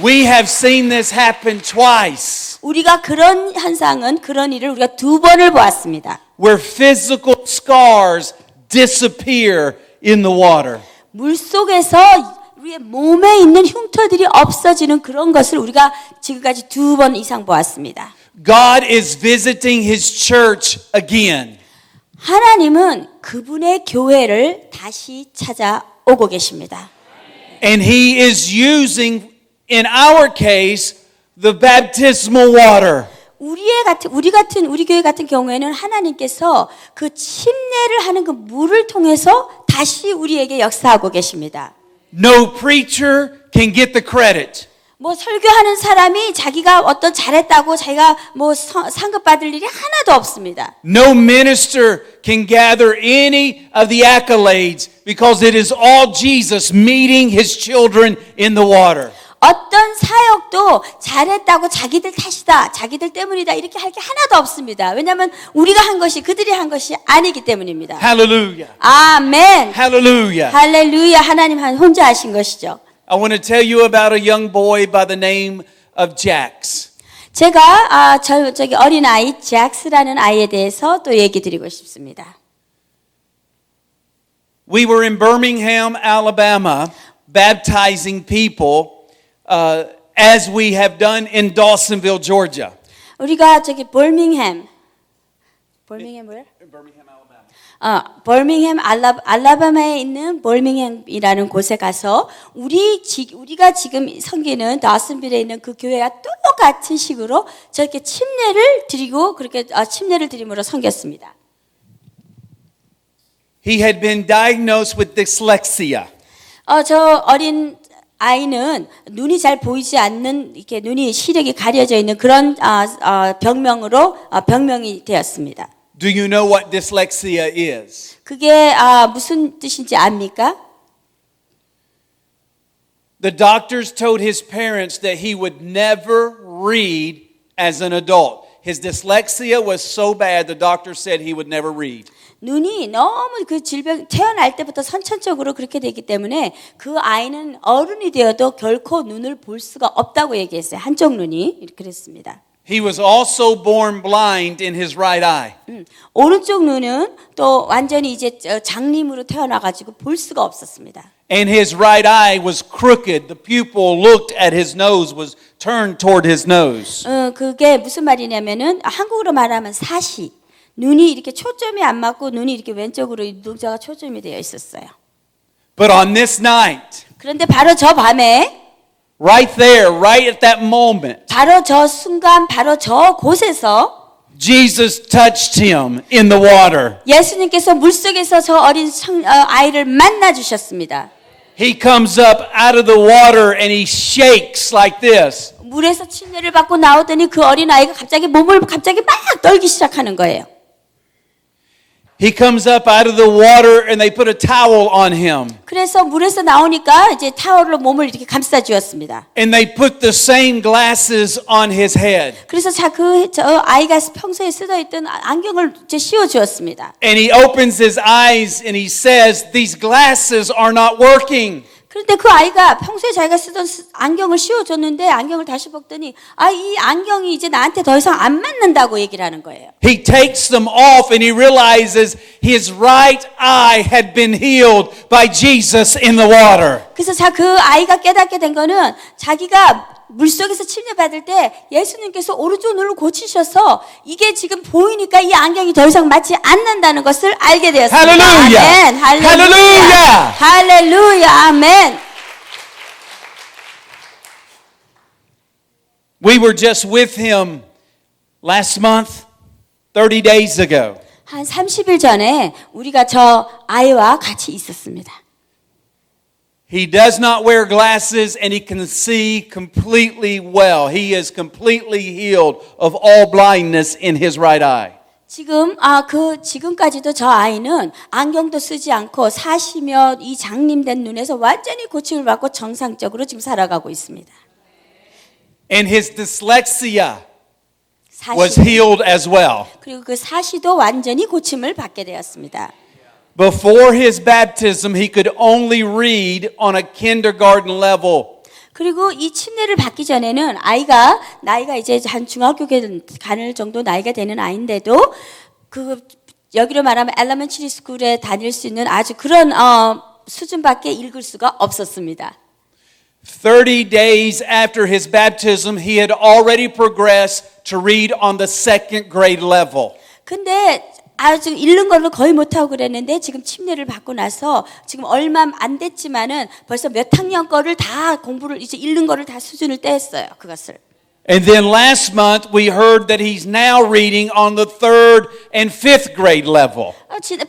We have seen this happen twice, 우리가 그런 현상은 그런 일을 우리가 2번을 보았습니다. where physical scars disappear in the water. 물 속에서 우리의 몸에 있는 흉터들이 없어지는 그런 것을 우리가 지금까지 2번 이상 보았습니다. God is visiting His church again. 하나님은 그분의 교회를 다시 찾아오고 계십니다. And He is using, in our case, the baptismal water. 우리 교회 같은 경우에는 하나님께서 그 침례를 하는 그 물을 통해서 다시 우리에게 역사하고 계십니다. No preacher can get the credit. 뭐 설교하는 사람이 자기가 어떤 잘했다고 자기가 뭐 상급 받을 일이 하나도 없습니다. No minister can gather any of the accolades because it is all Jesus meeting His children in the water. 어떤 사역도 잘했다고 자기들 탓이다, 자기들 때문이다 이렇게 할 게 하나도 없습니다. 왜냐하면 우리가 한 것이 그들이 한 것이 아니기 때문입니다. Hallelujah. 아멘. Hallelujah. 할렐루야. 하나님 혼자 하신 것이죠. I want to tell you about a young boy by the name of Jax. 제가 저기 어린 아이 잭스라는 아이에 대해서 또 얘기 드리고 싶습니다. We were in Birmingham, Alabama, baptizing people as we have done in Dawsonville, Georgia. 우리가 저기 버밍햄 뭐야? 버밍햄 알라바마에 있는 버밍햄이라는 곳에 가서 우리가 지금 섬기는 다슨빌에 있는 그 교회와 똑같은 식으로 저렇게 침례를 드리고 그렇게 침례를 드림으로 섬겼습니다. He had been diagnosed with dyslexia. 저 어린 아이는 눈이 잘 보이지 않는 이렇게 눈이 시력이 가려져 있는 그런 병명이 되었습니다. Do you know what dyslexia is? 그게 무슨 뜻인지 압니까? The doctors told his parents that he would never read as an adult. His dyslexia was so bad, the doctor said he would never read. 눈이 너무 그 질병 태어날 때부터 선천적으로 그렇게 되기 때문에 그 아이는 어른이 되어도 결코 눈을 볼 수가 없다고 얘기했어요. 한쪽 눈이 그랬습니다. He was also born blind in his right eye. 오른쪽 눈은 또 완전히 이제 장님으로 태어나가지고 볼 수가 없었습니다. And his right eye was crooked. The pupil looked at his nose, was turned toward his nose. 그게 무슨 말이냐면은 한국어로 말하면 사시. 눈이 이렇게 초점이 안 맞고 눈이 이렇게 왼쪽으로 눈동자가 초점이 되어 있었어요. But on this night, 그런데 바로 저 밤에 right there, right at that moment, 바로 저 순간 바로 저 곳에서 Jesus touched him in the water. 예수님께서 물속에서 저 어린 아이를 만나 주셨습니다. He comes up out of the water and he shakes like this. 물에서 침례를 받고 나오더니 그 어린 아이가 갑자기 몸을 막 떨기 시작하는 거예요. He comes up out of the water and they put a towel on him. 그래서 물에서 나오니까 이제 타월로 몸을 이렇게 감싸 주었습니다. And they put the same glasses on his head. 그래서 저 아이가 평소에 쓰고 있던 안경을 이제 씌워 주었습니다. And he opens his eyes and he says, "These glasses are not working." 그런데 그 아이가 평소에 자기가 쓰던 안경을 씌워줬는데 안경을 다시 벗더니 이 안경이 이제 나한테 더 이상 안 맞는다고 얘기를 하는 거예요. He takes them off and he realizes his right eye had been healed by Jesus in the water. 그래서 그 아이가 깨닫게 된 거는 자기가 물속에서 침례받을 때 예수님께서 오른쪽 눈을 고치셔서 이게 지금 보이니까 이 안경이 더 이상 맞지 않는다는 것을 알게 되었습니다. 할렐루야! 아멘. 할렐루야! 할렐루야! 아멘. We were just with him last month, 30 days ago. 한 30일 전에 우리가 저 아이와 같이 있었습니다. He does not wear glasses and he can see completely well. He is completely healed of all blindness in his right eye. 지금까지도 저 아이는 안경도 쓰지 않고 사시며 이 장님된 눈에서 완전히 고침을 받고 정상적으로 지금 살아가고 있습니다. And his dyslexia was 사시, healed as well. 그리고 그 사시도 완전히 고침을 받게 되었습니다. Before his baptism, he could only read on a kindergarten level. 그리고 이 침례를 받기 전에는 나이가 이제 한 중학교 가는 정도 나이가 되는 아이인데도 여기로 말하면 엘리멘터리 스쿨에 다닐 수 있는 아주 그런 수준밖에 읽을 수가 없었습니다. 30 days after his baptism, he had already progressed to read on the second grade level. 근데 아주 읽는 걸로 거의 못하고 그랬는데 지금 침례를 받고 나서 지금 얼마 안 됐지만은 벌써 몇 학년 거를 다 공부를 이제 읽는 거를 다 수준을 떼었어요. 그것을. And then last month, we heard that he's now reading on the third and fifth grade level.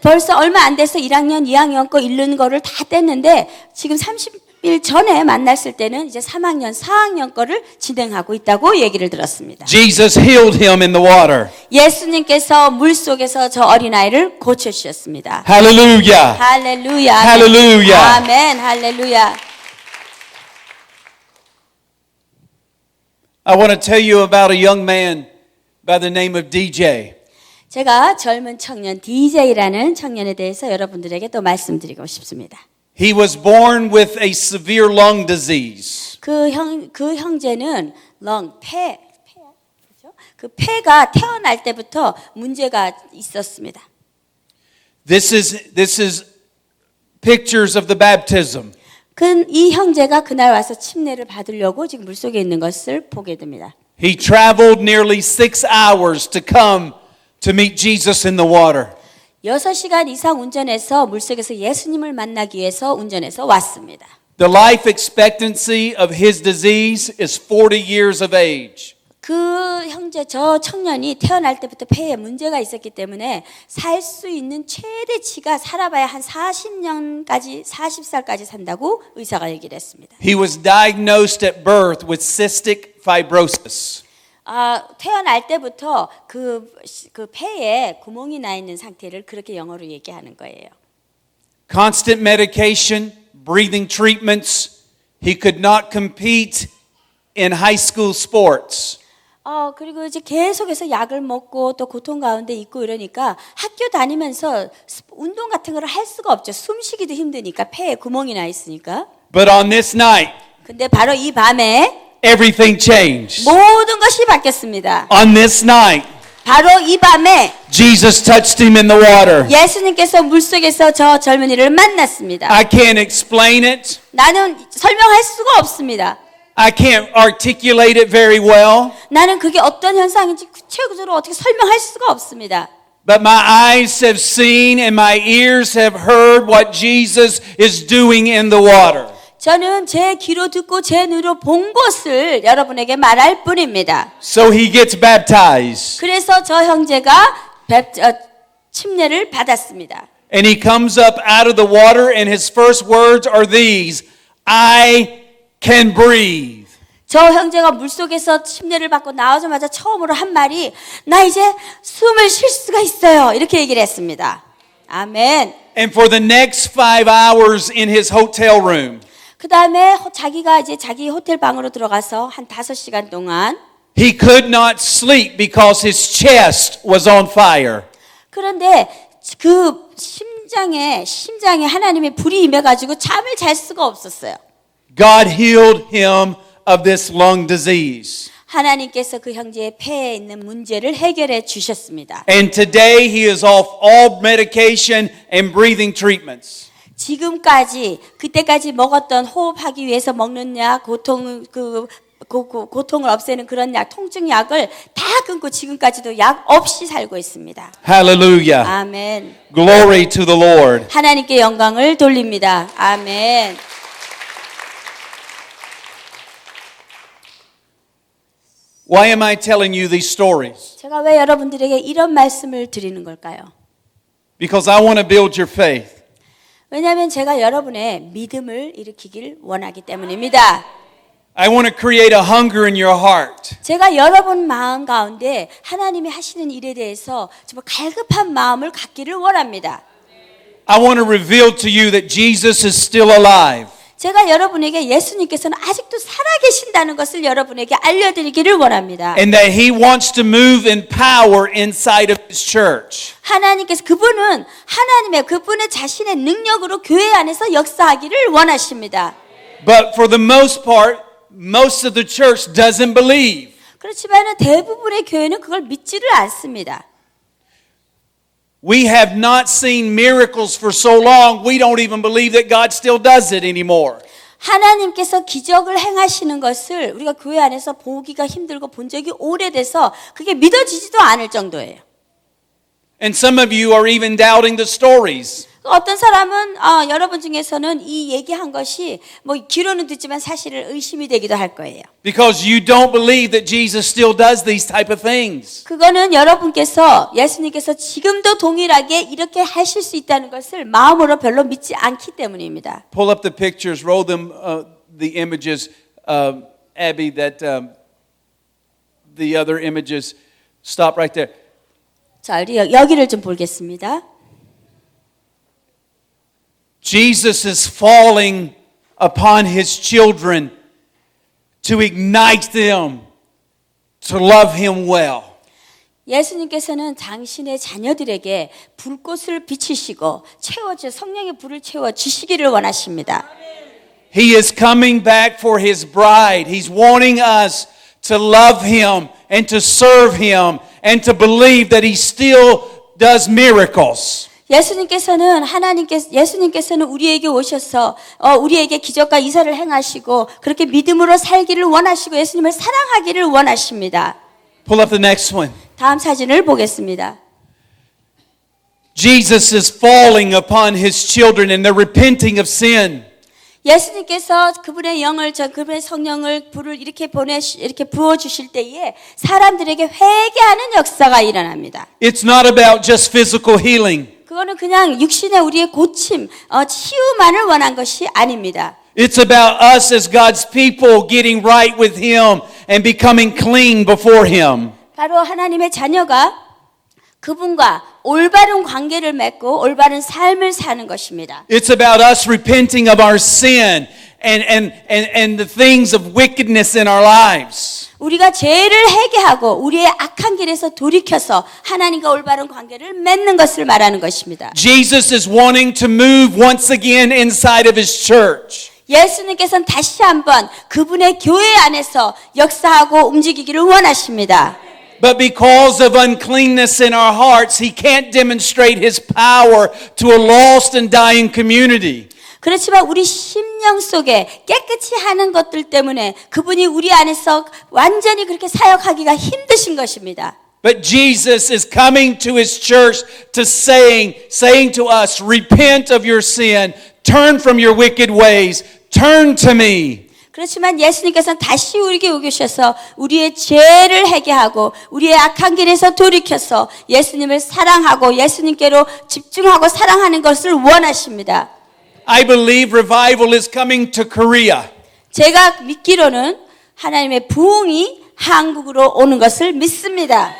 벌써 얼마 안 돼서 1학년, 2학년 거 읽는 거를 다 뗐는데 지금 30일 전에 만났을 때는 이제 3학년, 4학년 거를 진행하고 있다고 얘기를 들었습니다. Jesus healed him in the water. 예수님께서 물속에서 저 어린아이를 고쳐주셨습니다. Hallelujah. 할렐루야. 할렐루야. 아멘. 할렐루야. I want to tell you about a young man by the name of DJ. 제가 젊은 청년 DJ라는 청년에 대해서 여러분들에게 또 말씀드리고 싶습니다. He was born with a severe lung disease. 그 형제는 폐가 태어날 때부터 문제가 있었습니다. This is pictures of the baptism. 이 형제가 그날 와서 침례를 받으려고 지금 물속에 있는 것을 보게 됩니다. He traveled nearly 6 hours to come to meet Jesus in the water. 6시간 이상 운전해서 물속에서 예수님을 만나기 위해서 운전해서 왔습니다. The life expectancy of his disease is 40 years of age. 저 청년이 태어날 때부터 폐에 문제가 있었기 때문에 살 수 있는 최대치가 살아봐야 한 40살까지 산다고 의사가 얘기를 했습니다. He was diagnosed at birth with cystic fibrosis. 태어날 때부터 그 폐에 구멍이 나 있는 상태를 그렇게 영어로 얘기하는 거예요. Constant medication, breathing treatments. He could not compete in high school sports. 그리고 이제 계속해서 약을 먹고 또 고통 가운데 있고 이러니까 학교 다니면서 운동 같은 걸 할 수가 없죠. 숨쉬기도 힘드니까 폐에 구멍이 나 있으니까. But on this night, 근데 바로 이 밤에 everything changed. 모든 것이 바뀌었습니다. On this night, 바로 이 밤에 Jesus touched him in the water. 예수님께서 물속에서 저 젊은이를 만났습니다. I can't explain it. 나는 설명할 수가 없습니다. I can't articulate it very well. 나는 그게 어떤 현상인지 구체적으로 어떻게 설명할 수가 없습니다. But my eyes have seen and my ears have heard what Jesus is doing in the water. 저는 제 귀로 듣고 제 눈으로 본 것을 여러분에게 말할 뿐입니다. So he gets baptized. 그래서 저 형제가 침례를 받았습니다. And he comes up out of the water and his first words are these, I can breathe. 저 형제가 물속에서 침례를 받고 나오자마자 처음으로 한 말이 나 이제 숨을 쉴 수가 있어요. 이렇게 얘기를 했습니다. 아멘. And for the next 5 hours in his hotel room, 그 다음에 자기가 이제 자기 호텔 방으로 들어가서 한 5시간 동안 he could not sleep because his chest was on fire. 그런데 그 심장에 하나님의 불이 임해가지고 잠을 잘 수가 없었어요. God healed him of this lung disease. 하나님께서 그 형제의 폐에 있는 문제를 해결해 주셨습니다. And today he is off all medication and breathing treatments. 지금까지 그때까지 먹었던 호흡하기 위해서 먹는 약, 고통을 없애는 그런 약, 통증 약을 다 끊고 지금까지도 약 없이 살고 있습니다. Hallelujah. 아멘. Glory to the Lord. 하나님께 영광을 돌립니다. 아멘. Why am I telling you these stories? 제가 왜 여러분들에게 이런 말씀을 드리는 걸까요? Because I want to build your faith. 왜냐하면 제가 여러분의 믿음을 일으키길 원하기 때문입니다. I want to create a hunger in your heart. 제가 여러분 마음 가운데 하나님이 하시는 일에 대해서 정말 갈급한 마음을 갖기를 원합니다. I want to reveal to you that Jesus is still alive. 제가 여러분에게 예수님께서는 아직도 살아계신다는 것을 여러분에게 알려드리기를 원합니다. And that he wants to move in power inside of his church. 하나님께서 그분은 그분의 자신의 능력으로 교회 안에서 역사하기를 원하십니다. But for the most part, most of the church doesn't believe. 그렇지만 대부분의 교회는 그걸 믿지를 않습니다. We have not seen miracles for so long, we don't even believe that God still does it anymore. 하나님께서 기적을 행하시는 것을 우리가 교회 안에서 보기가 힘들고 본 적이 오래돼서 그게 믿어지지도 않을 정도예요. And some of you are even doubting the stories. 어떤 사람은 여러분 중에서는 이 얘기한 것이 뭐 귀로는 듣지만 사실을 의심이 되기도 할 거예요. Because you don't believe that Jesus still does these type of things. 그거는 예수님께서 지금도 동일하게 이렇게 하실 수 있다는 것을 마음으로 별로 믿지 않기 때문입니다. Pull up the pictures, roll them, the images, Abby, that the other images. Stop right there. 자, 우리 여기를 좀 보겠습니다. Jesus is falling upon his children to ignite them to love him well. 예수님께서는 당신의 자녀들에게 불꽃을 비치시고 성령의 불을 채워 주시기를 원하십니다. He is coming back for his bride. He's wanting us to love him and to serve him and to believe that he still does miracles. 예수님께서는 우리에게 오셔서 우리에게 기적과 이사를 행하시고 그렇게 믿음으로 살기를 원하시고 예수님을 사랑하기를 원하십니다. Pull up the next one. 다음 사진을 보겠습니다. Jesus is falling upon his children and they're repenting of sin. 예수님께서 그분의 성령을 불을 이렇게 부어 주실 때에 사람들에게 회개하는 역사가 일어납니다. It's not about just physical healing. 그거는 그냥 육신의 우리의 고침, 치유만을 원한 것이 아닙니다. It's about us as God's people getting right with him and becoming clean before him. 바로 하나님의 자녀가 그분과 올바른 관계를 맺고 올바른 삶을 사는 것입니다. It's about us repenting of our sin and the things of wickedness in our lives. 우리가 죄를 회개하고 우리의 악한 길에서 돌이켜서 하나님과 올바른 관계를 맺는 것을 말하는 것입니다. Jesus is wanting to move once again inside of his church. 예수님께서는 다시 한번 그분의 교회 안에서 역사하고 움직이기를 원하십니다. But because of uncleanness in our hearts, he can't demonstrate his power to a lost and dying community. 그렇지만 우리 심령 속에 깨끗이 하는 것들 때문에 그분이 우리 안에서 완전히 그렇게 사역하기가 힘드신 것입니다. But Jesus is coming to his church to saying to us, repent of your sin, turn from your wicked ways, turn to me. 그렇지만 예수님께서는 다시 우리에게 오셔서 우리의 죄를 회개하고 우리의 악한 길에서 돌이켜서 예수님을 사랑하고 예수님께로 집중하고 사랑하는 것을 원하십니다. I believe revival is coming to Korea. 제가 믿기로는 하나님의 부흥이 한국으로 오는 것을 믿습니다.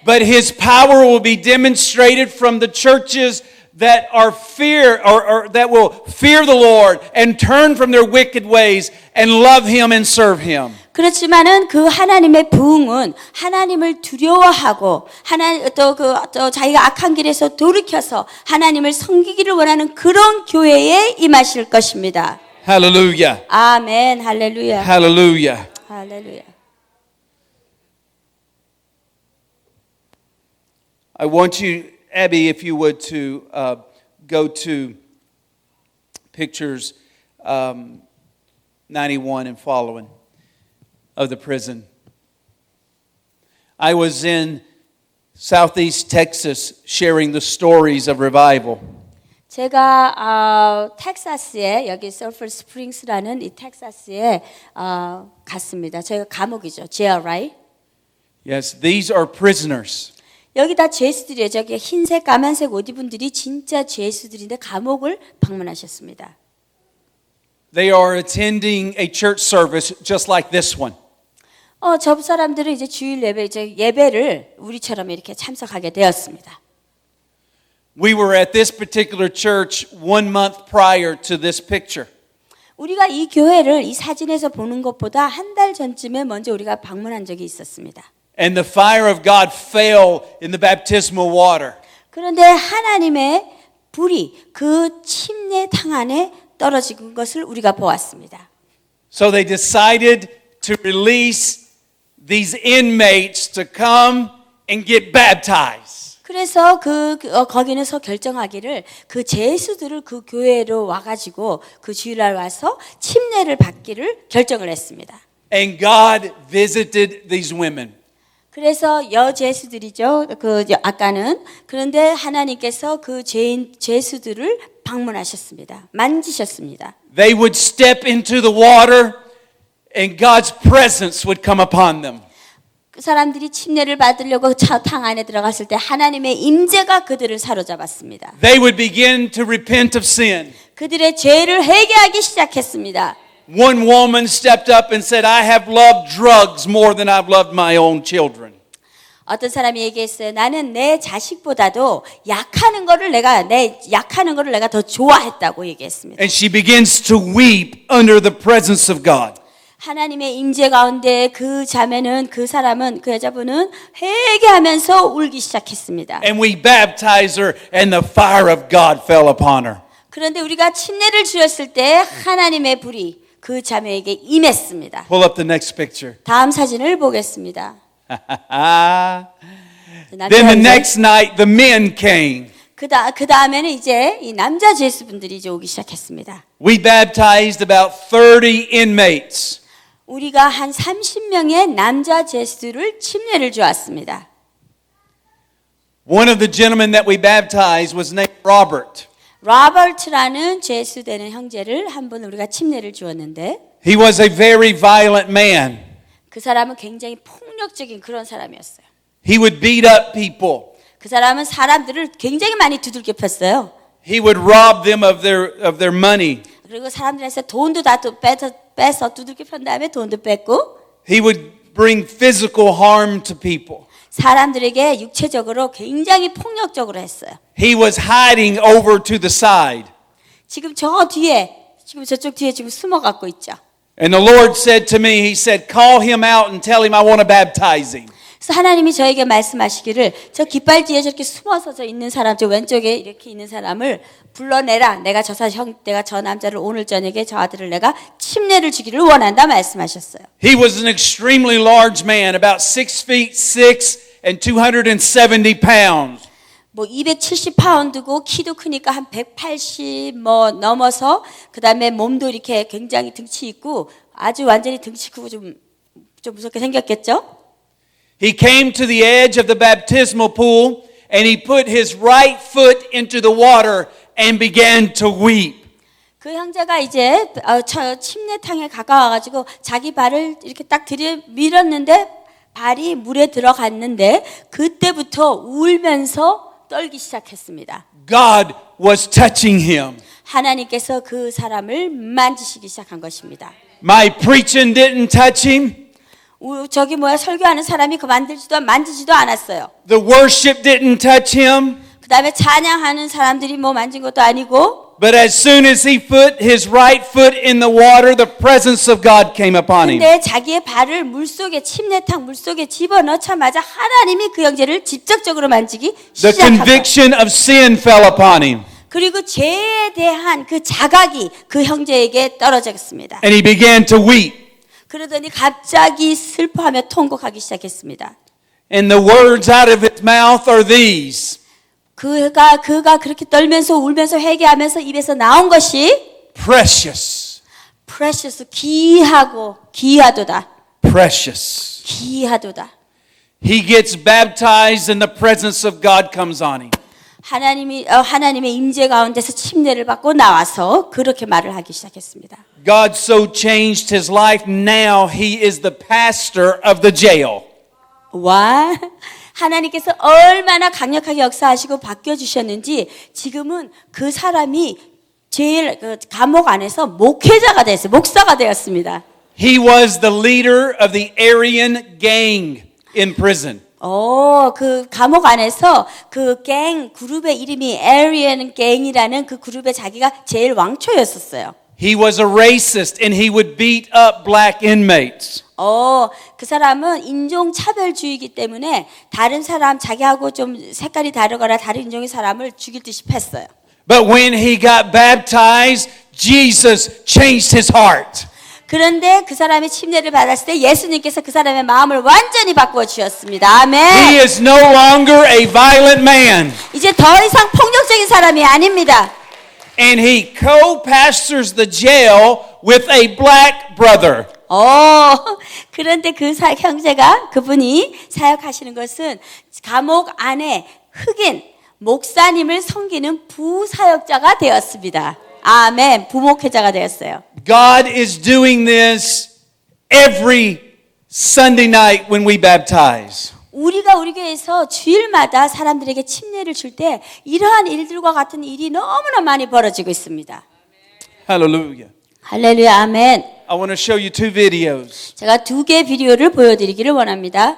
But his power will be demonstrated from the churches that are that will fear the Lord and turn from their wicked ways and love him and serve him. 그렇지만은 그 하나님의 부흥은 하나님을 두려워하고 또 자기가 악한 길에서 돌이켜서 하나님을 섬기기를 원하는 그런 교회에 임하실 것입니다. Hallelujah. 아멘. 할렐루야. Hallelujah. 할렐루야. I want you, Abby, if you would, to go to pictures 91 and following of the prison. I was in Southeast Texas sharing the stories of revival. 제가 텍사스에 여기 서플 스프링스라는 이 텍사스에 갔습니다. 저희가 감옥이죠. jail, right? Yes, these are prisoners. 여기 다 죄수들이에요. 저기 흰색, 까만색 옷 입은 분들이 진짜 죄수들인데 감옥을 방문하셨습니다. They are attending a church service just like this one. 저 사람들은 이제 주일 예배를 우리처럼 이렇게 참석하게 되었습니다. We were at this particular church 1 month prior to this picture. 우리가 이 교회를 이 사진에서 보는 것보다 한 달 전쯤에 먼저 우리가 방문한 적이 있었습니다. And the fire of God fell in the baptismal water. 그런데 하나님의 불이 그 침례탕 안에 떨어진 것을 우리가 보았습니다. So they decided to release these inmates to come and get baptized. 그래서 거기는서 결정하기를 그 죄수들을 그 교회로 와가지고 그 주일날 와서 침례를 받기를 결정을 했습니다. And God visited these women. 그래서 여죄수들이죠. 아까는 그런데 하나님께서 그 죄수들을 방문하셨습니다. 만지셨습니다. They would step into the water and God's presence would come upon them. 그 사람들이 침례를 받으려고 탕 안에 들어갔을 때 하나님의 임재가 그들을 사로잡았습니다. They would begin to repent of sin. 그들의 죄를 회개하기 시작했습니다. One woman stepped up and said, I have loved drugs more than I've loved my own children. 어떤 사람이 얘기했어요. 나는 내 자식보다도 약하는 거를 내가 더 좋아했다고 얘기했습니다. And she begins to weep under the presence of God. 하나님의 임재 가운데 그 여자분은 회개하면서 울기 시작했습니다. And we baptized her and the fire of God fell upon her. 그런데 우리가 침례를 주었을 때 하나님의 불이 그 자매에게 임했습니다. Pull up the next picture. 다음 사진을 보겠습니다. Then the next night the men came. 그 다음에는 이제 이 남자 죄수분들이 이제 오기 시작했습니다. We baptized about 30 inmates. 우리가 한 30명의 남자 죄수들을 침례를 주었습니다. One of the gentlemen that we baptized was named Robert. 로버트라는 죄수되는 형제를 한 번 우리가 침례를 주었는데 He was a very violent man. 그 사람은 굉장히 폭력적인 그런 사람이었어요. He would beat up people. 그 사람은 사람들을 굉장히 많이 두들겨 팼어요. He would rob them of their money. 그리고 사람들한테 돈도 다 빼서 두들겨 편 다음에 돈도 뺐고 He would bring physical harm to people. 사람들에게 육체적으로 굉장히 폭력적으로 했어요. He was hiding over to the side. 지금 저쪽 뒤에 지금 숨어갖고 있죠. And the Lord said to me, He said, call him out and tell him I want to baptize him. 그래서 하나님이 저에게 말씀하시기를 저 깃발 뒤에 저렇게 숨어서 저 있는 사람, 저 왼쪽에 이렇게 있는 사람을 불러내라. 내가 저 남자를 오늘 저녁에 저 아들을 내가 침례를 주기를 원한다 말씀하셨어요. He was an extremely large man, about 6'6" and 270 pounds. 270파운드고 키도 크니까 한 180 넘어서 그다음에 몸도 이렇게 굉장히 등치 있고 아주 완전히 등치 크고 좀 무섭게 생겼겠죠? He came to the edge of the baptismal pool and he put his right foot into the water and began to weep. 그 형제가 이제 침례탕에 가까워가지고 자기 발을 이렇게 딱 밀었는데 발이 물에 들어갔는데 그때부터 울면서 떨기 시작했습니다. God was touching him. 하나님께서 그 사람을 만지시기 시작한 것입니다. My preaching didn't touch him. 설교하는 사람이 만지지도 않았어요. The worship didn't touch him. 그 다음에 찬양하는 사람들이 만진 것도 아니고. But as soon as he put his right foot in the water, the presence of God came upon him. 근데 자기의 발을 물속에 침례탕 물속에 집어넣자마자 하나님이 그 형제를 직접적으로 만지기 The 시작합니다. conviction of sin fell upon him. 그리고 죄에 대한 그 자각이 그 형제에게 떨어졌습니다. And he began to weep. 그러더니 갑자기 슬퍼하며 통곡하기 시작했습니다. And the words out of his mouth are these. 그가 그렇게 떨면서 울면서 회개하면서 입에서 나온 것이 Precious. precious 귀하고 귀하도다. Precious. 귀하도다. He gets baptized and the presence of God comes on him. 하나님의 임재 가운데서 침례를 받고 나와서 그렇게 말을 하기 시작했습니다. God so changed his life. Now he is the pastor of the jail. 와, 하나님께서 얼마나 강력하게 역사하시고 바뀌어주셨는지 지금은 그 사람이 제일 그 감옥 안에서 목회자가 됐어요. 목사가 되었습니다. He was the leader of the Aryan gang in prison. 그 감옥 안에서 그 그룹의 이름이 Aryan Gang이라는 그 그룹의 자기가 제일 왕초였었어요. He was a racist and he would beat up black inmates. 그 사람은 인종차별주의이기 때문에 다른 사람, 자기하고 좀 색깔이 다르거나 다른 인종의 사람을 죽일 듯이 팼어요. But when he got baptized, Jesus changed his heart. 그런데 그 사람이 침례를 받았을 때 예수님께서 그 사람의 마음을 완전히 바꾸어 주셨습니다. 아멘. He is no longer a violent man. 이제 더 이상 폭력적인 사람이 아닙니다. And he co-pastors the jail with a black brother. 그런데 그 형제가 그분이 사역하시는 것은 감옥 안에 흑인 목사님을 섬기는 부사역자가 되었습니다. 아멘. 부목회자가 되었어요. God is doing this every Sunday night when we baptize. 우리가 우리 교회에서 주일마다 사람들에게 침례를 줄 때 이러한 일들과 같은 일이 너무나 많이 벌어지고 있습니다. Hallelujah. 할렐루야. 아멘. I want to show you two videos. 제가 2개 비디오를 보여드리기를 원합니다.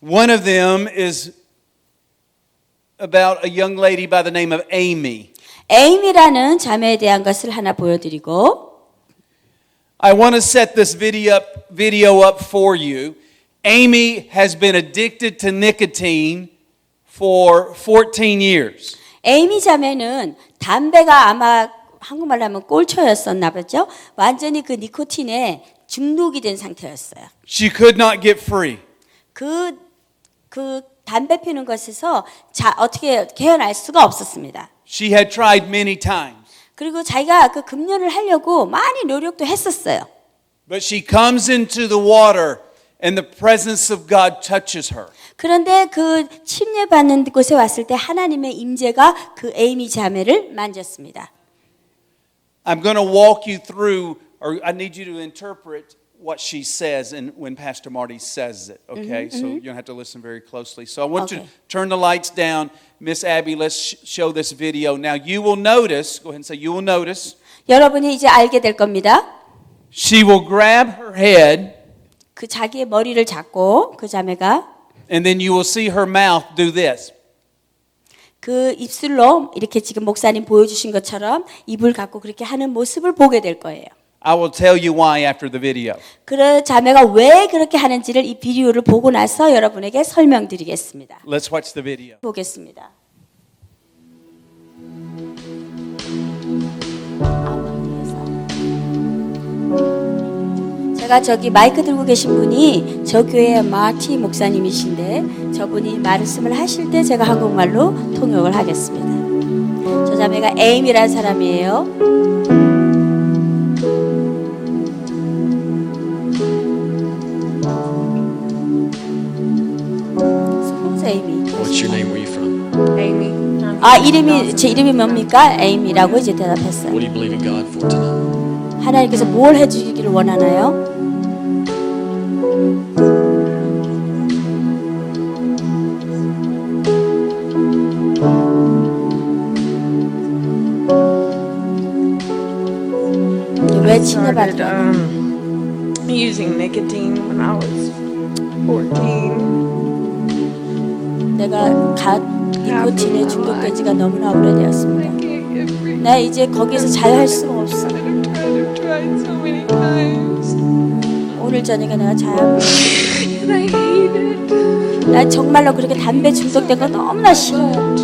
One of them is about a young lady by the name of Amy. 에이미라는 자매에 대한 것을 하나 보여드리고 I want to set this video up for you. Amy has been addicted to nicotine for 14 years. 에이미 자매는 담배가 아마 한국말로 하면 꼴초였었나 보죠. 완전히 그 니코틴에 중독이 된 상태였어요. She could not get free. 그 담배 피우는 것에서 어떻게 깨어날 수가 없었습니다. She had tried many times. 그리고 자기가 그 금연을 하려고 많이 노력도 했었어요. But she comes into the water and the presence of God touches her. 그런데 그 침례 받는 곳에 왔을 때 하나님의 임재가 그 에이미 자매를 만졌습니다. I'm going to walk you through, or I need you to interpret what she says and when Pastor Marty says it, okay? So you're going to have to listen very closely. So I want you to turn the lights down. Miss Abby, let's show this video. Now you will notice, go ahead and say you will notice. 여러분이 이제 알게 될 겁니다. She will grab her head 그 자기의 머리를 잡고 그 자매가 and then you will see her mouth do this. 그 입술로 이렇게 지금 목사님 보여주신 것처럼 입을 갖고 그렇게 하는 모습을 보게 될 거예요. I will tell you why after the video. 그 자매가 왜 그렇게 하는지를 이 비디오를 보고 나서 여러분에게 설명드리겠습니다. Let's watch the video. 보겠습니다. 제가 저기 마이크 들고 계신 분이 저 교회의 마티 목사님이신데 저분이 말씀을 하실 때 제가 한국말로 통역을 하겠습니다. 저 자매가 에임이라는 사람이에요. 에이미. What's your name? Where are you from? 제 이름이 뭡니까? 에이미라고 이제 대답했어요. What do you believe in God for tonight? 하나님께서 뭘 해주기를 원하나요? 왜 started 침례받으라고? using nicotine when I was 14. 내가 니코틴에 중독된 지가 너무나 오래되었습니다. 나 이제 거기에서 자유할 수가 없어. 오늘 저녁에 내가 자유하고 나 정말로 그렇게 담배 중독된 거 너무나 싫어요.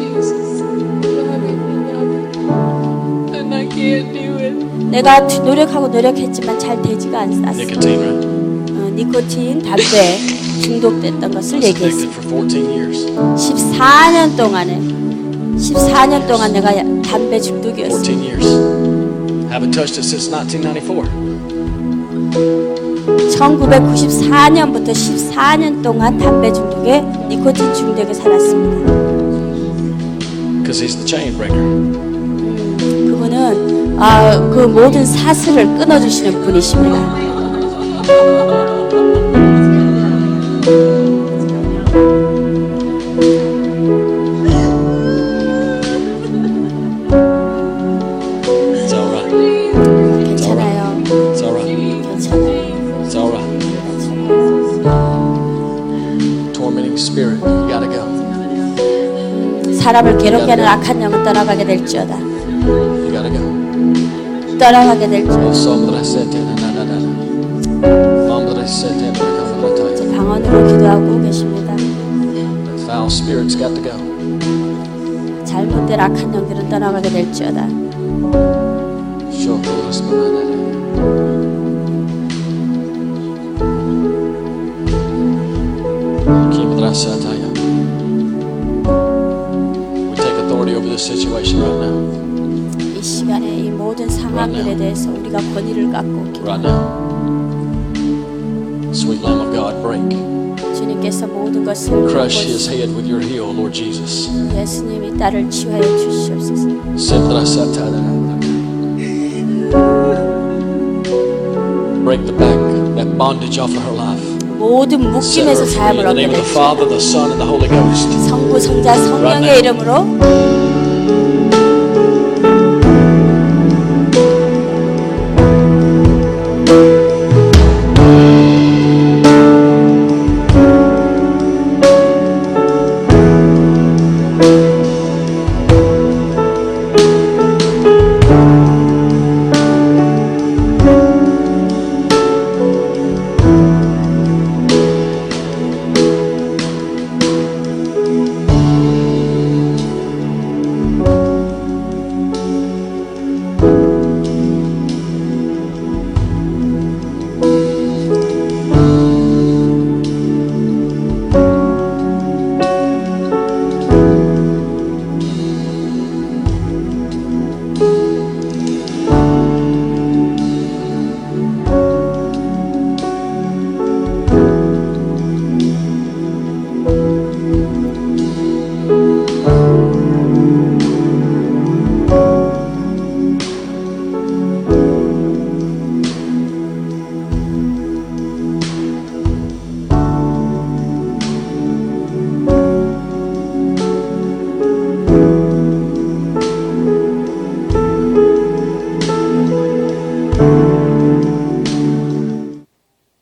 내가 노력했지만 잘 되지가 않았어. Nicotine, right? 니코틴, 담배 중독됐던 것을 I was 얘기했어. addicted for 14 years. 14년 동안 내가 담배 중독이었어. 14 years. Haven't touched it since 1994. 1994년부터 14년 동안 담배 중독에 니코틴 중독에 살았습니다. Because he's the chain breaker. 그분은 그 모든 사슬을 끊어주시는 분이십니다. It's all right. 괜찮아요. It's all right. 괜찮아요. It's all right. Tormenting spirit, you gotta go. 사람을 괴롭게 하는 악한 영은 떠나가게 될지어다. You gotta go. 떠나가게 Oh, 될지어다. some that I said that, Mom that I said that, 이제 방언으로 기도하고 계십니다. foul spirits got to go. 잘못된 악한 영들은 떠나가게 될지어다. Show us We take authority over this situation right now. 이 시간에 이 모든 상황들에 대해서 우리가 권위를 갖고 Right now. Sweet Lamb of God, break. 주님께서 모든 것을 Crush his 보고 head with your heel, Lord Jesus. 예수님이 딸을 치유하여 주시옵소서. Break the back, that bondage off of her life. 모든 Set her 묶임에서 free 자유를 in the 얻게 name of the 될지어다. Father, the Son, and the Holy Ghost. 성부, 성자, 성령의 이름으로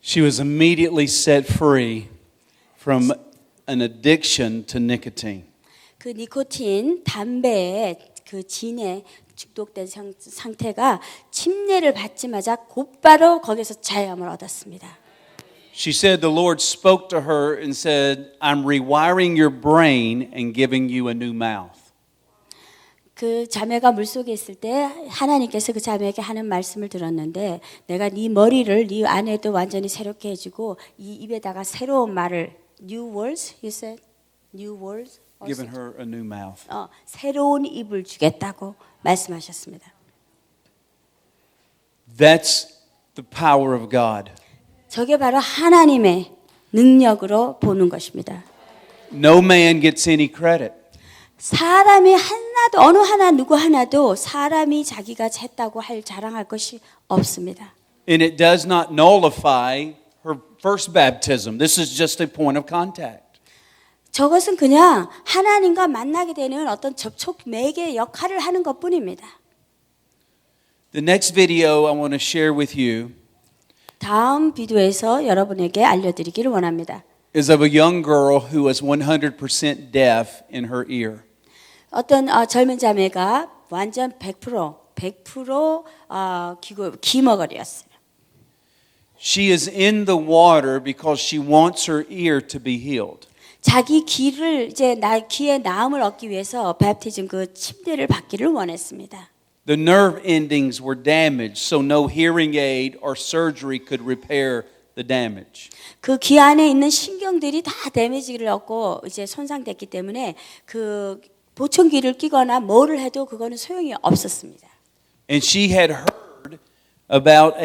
She was immediately set free from an addiction to nicotine. 그 니코틴 담배의 그 진에 중독된 상태가 침례를 받자마자 곧바로 거기서 자유함을 얻었습니다. She said the Lord spoke to her and said, I'm rewiring your brain and giving you a new mouth. 그 자매가 물속에 있을 때 하나님께서 그 자매에게 하는 말씀을 들었는데 내가 네 머리를 네 안에도 완전히 새롭게 해주고 이 입에다가 새로운 말을 new words, you said? new words? Giving her a new mouth. 새로운 입을 주겠다고 말씀하셨습니다. That's the power of God. 저게 바로 하나님의 능력으로 보는 것입니다. No man gets any credit. 사람이 하나도 어느 하나 누구 하나도 사람이 자기가 했다고 할 자랑할 것이 없습니다. And it does not nullify her first baptism. This is just a point of contact. 저것은 그냥 하나님과 만나게 되는 어떤 접촉 매개 역할을 하는 것뿐입니다. The next video I want to share with you 다음 비디오에서 여러분에게 알려드리기를 원합니다. is of a young girl who was 100% deaf in her ear. 어떤 젊은 자매가 완전 100% 귀머거리였어요. She is in the water because she wants her ear to be healed. 자기 귀를 이제 귀의 나음을 얻기 위해서 베프티즘 그 침례를 받기를 원했습니다. The nerve endings were damaged, so no hearing aid or surgery could repair the damage. 그 귀 안에 있는 신경들이 다 데미지를 얻고 이제 손상됐기 때문에 그 보청기를 끼거나 뭐를 해도 그거는 소용이 없었습니다. And she had heard about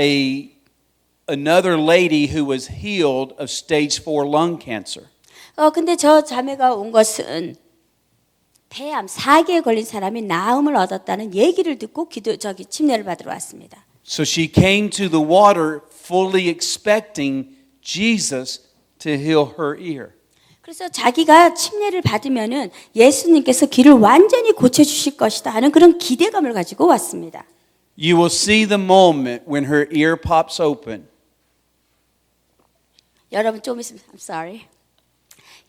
another lady who was healed of stage 4 lung cancer. 근데 저 자매가 온 것은 폐암 4기에 걸린 사람이 나음을 얻었다는 얘기를 듣고 침례를 받으러 왔습니다. So she came to the water fully expecting Jesus to heal her ear. 그래서 자기가 침례를 받으면은 예수님께서 귀를 완전히 고쳐 주실 것이다 하는 그런 기대감을 가지고 왔습니다. You will see the moment when her ear pops open. 여러분 좀 있으면 I'm sorry.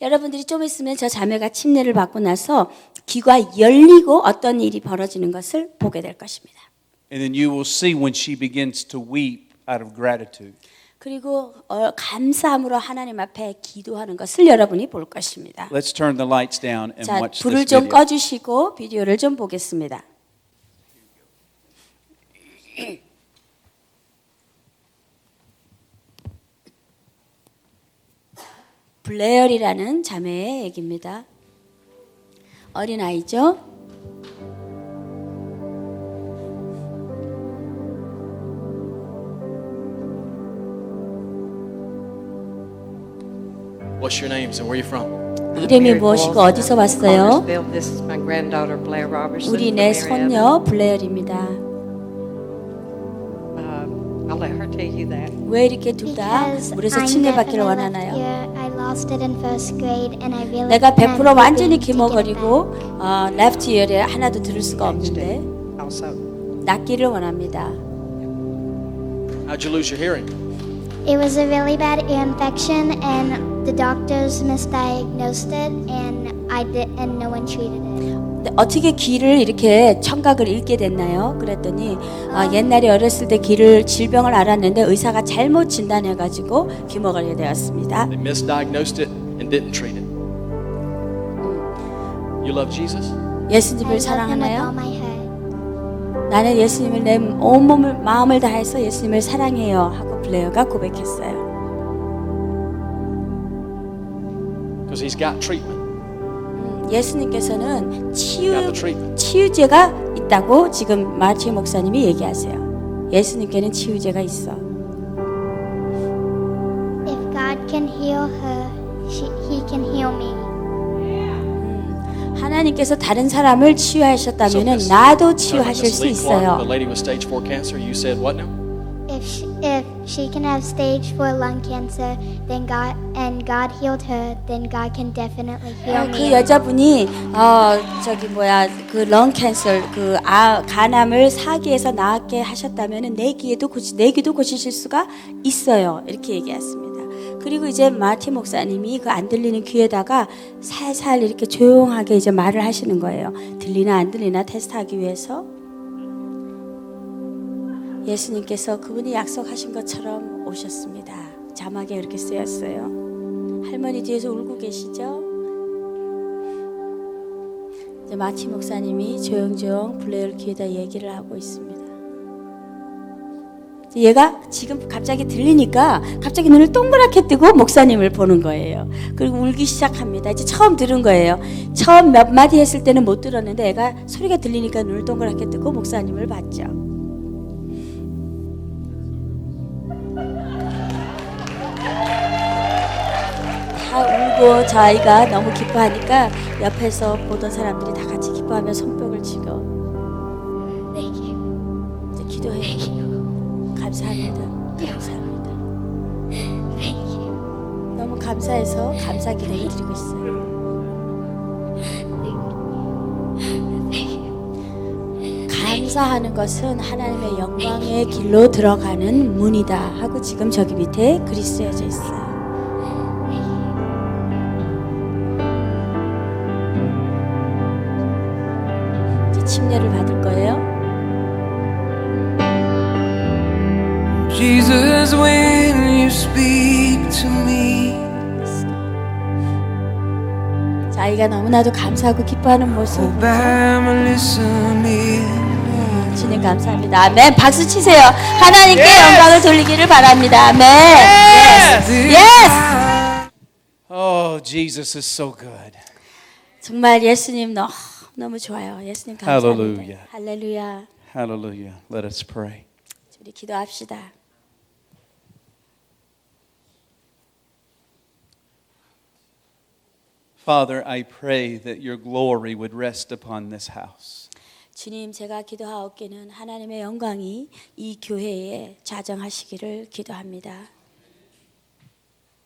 여러분들이 좀 있으면 저 자매가 침례를 받고 나서 귀가 열리고 어떤 일이 벌어지는 것을 보게 될 것입니다. And then you will see when she begins to weep out of gratitude. 그리고 감사함으로 하나님 앞에 기도하는 것을 여러분이 볼 것입니다. Let's turn the lights down and 자, watch 불을 this 좀 video. 꺼주시고 비디오를 좀 보겠습니다. 블레어리라는 자매의 얘기입니다. 어린아이죠. What's your names and where are you from? 이름이 무엇이고 어디서 왔어요? This is my granddaughter Blair Robertson. 우리 from 내 Mary 손녀 블레어입니다. I'll let her tell you that. 왜 이렇게 둘 다 Because 물에서 I'm 침례받기를 deaf and I 원하나요? left here. I lost it in first grade and I really 내가 100% I'm 완전히 hoping to get it 귀머거리고 back. 레프트 이어에 하나도 들을 수가 없는데 Also, 낫기를 원합니다. How'd you lose your hearing? It was a really bad ear infection and the doctors misdiagnosed it and no one treated it. 근데 어떻게 귀를 이렇게 청각을 잃게 됐나요? 그랬더니 옛날에 어렸을 때 귀를 질병을 알았는데 의사가 잘못 진단해가지고 귀머거리게 되었습니다. They misdiagnosed it and didn't treat it. You love Jesus? I 예수님을 love him with all 사랑하나요? my heart. 나는 예수님을 내 온몸을 마음을 다해서 예수님을 사랑해요 하고 블레어가 고백했어요. Because he's got treatment. 예수님께서는 He's got the treatment. 치유제가 있다고 지금 마티 목사님이 얘기하세요. 예수님께는 치유제가 있어. If God can heal her, he can heal me. 하나님께서 다른 사람을 치유하셨다면 나도 치유하실 수 Lee Clark, 있어요. the lady with stage 4 cancer, you said what now? If she can have stage 4 lung cancer, then God healed her, then God can definitely heal 그 me. 여자분이 그 런 캔서 간암을 4기에서 나았게 하셨다면 내 귀도 고치실 수가 있어요. 이렇게 얘기했습니다. 그리고 이제 마티 목사님이 그 안 들리는 귀에다가 살살 이렇게 조용하게 이제 말을 하시는 거예요. 들리나 안 들리나 테스트하기 위해서. 예수님께서 그분이 약속하신 것처럼 오셨습니다. 자막에 이렇게 쓰였어요. 할머니 뒤에서 울고 계시죠? 이제 마티 목사님이 조용조용 블레어 귀에다 얘기를 하고 있습니다. 얘가 지금 갑자기 들리니까 갑자기 눈을 동그랗게 뜨고 목사님을 보는 거예요. 그리고 울기 시작합니다. 이제 처음 들은 거예요. 처음 몇 마디 했을 때는 못 들었는데 애가 소리가 들리니까 눈을 동그랗게 뜨고 목사님을 봤죠. 다 울고 저 아이가 너무 기뻐하니까 옆에서 보던 사람들이 다 같이 기뻐하며 손뼉을 치고 Thank you. 이제 기도해요. 감사합니다. 감사합니다. Thank you. 너무 감사해서 감사 기도를 드리고 있어요. 감사하는 것은 하나님의 영광의 길로 들어가는 문이다 하고 지금 저기 밑에 글이 쓰여져 있어요. 침례를 받을 거예요. Jesus, when you speak to me, 자, 아이가 너무나도 감사하고 기뻐하는 모습. oh, I'm listening. 주님 감사합니다. 아멘. 박수 치세요. 하나님께 영광을 돌리기를 바랍니다. 아멘. Yes. Oh, Jesus is so good. 정말 예수님 너무 좋아요. 예수님 감사합니다. Hallelujah. 할렐루야. Hallelujah. Let us pray. 우리 기도합시다. Father, I pray that your glory would rest upon this house. 주님, 제가 기도하옵기는 하나님의 영광이 이 교회에 자정하시기를 기도합니다.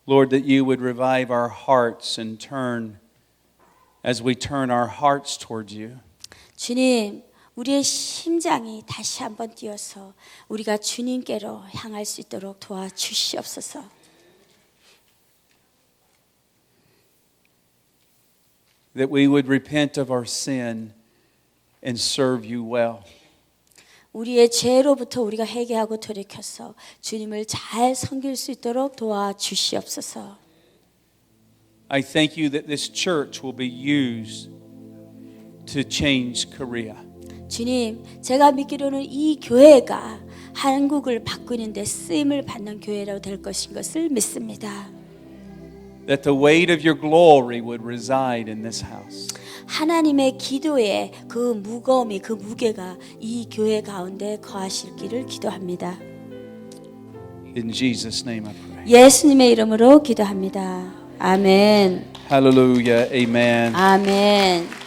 Lord, that you would revive our hearts and turn, as we turn our hearts towards you, 주님, 우리의 심장이 다시 한번 뛰어서 우리가 주님께로 향할 수 있도록 도와주시옵소서. that we would repent of our sin and serve you well. 우리의 죄로부터 우리가 회개하고 돌이켜서 주님을 잘 섬길 수 있도록 도와주시옵소서. I thank you that this church will be used to change Korea. 주님, 제가 믿기로는 이 교회가 한국을 바꾸는 데 쓰임을 받는 교회로 될 것인 것을 믿습니다. That the weight of your glory would reside in this house. 하나님의 기도의 그 무거움이, 그 무게가 이 교회 가운데 거하실 길을 기도합니다. In Jesus' name I pray. 예수님의 이름으로 기도합니다. 아멘. Hallelujah. Amen. 아멘.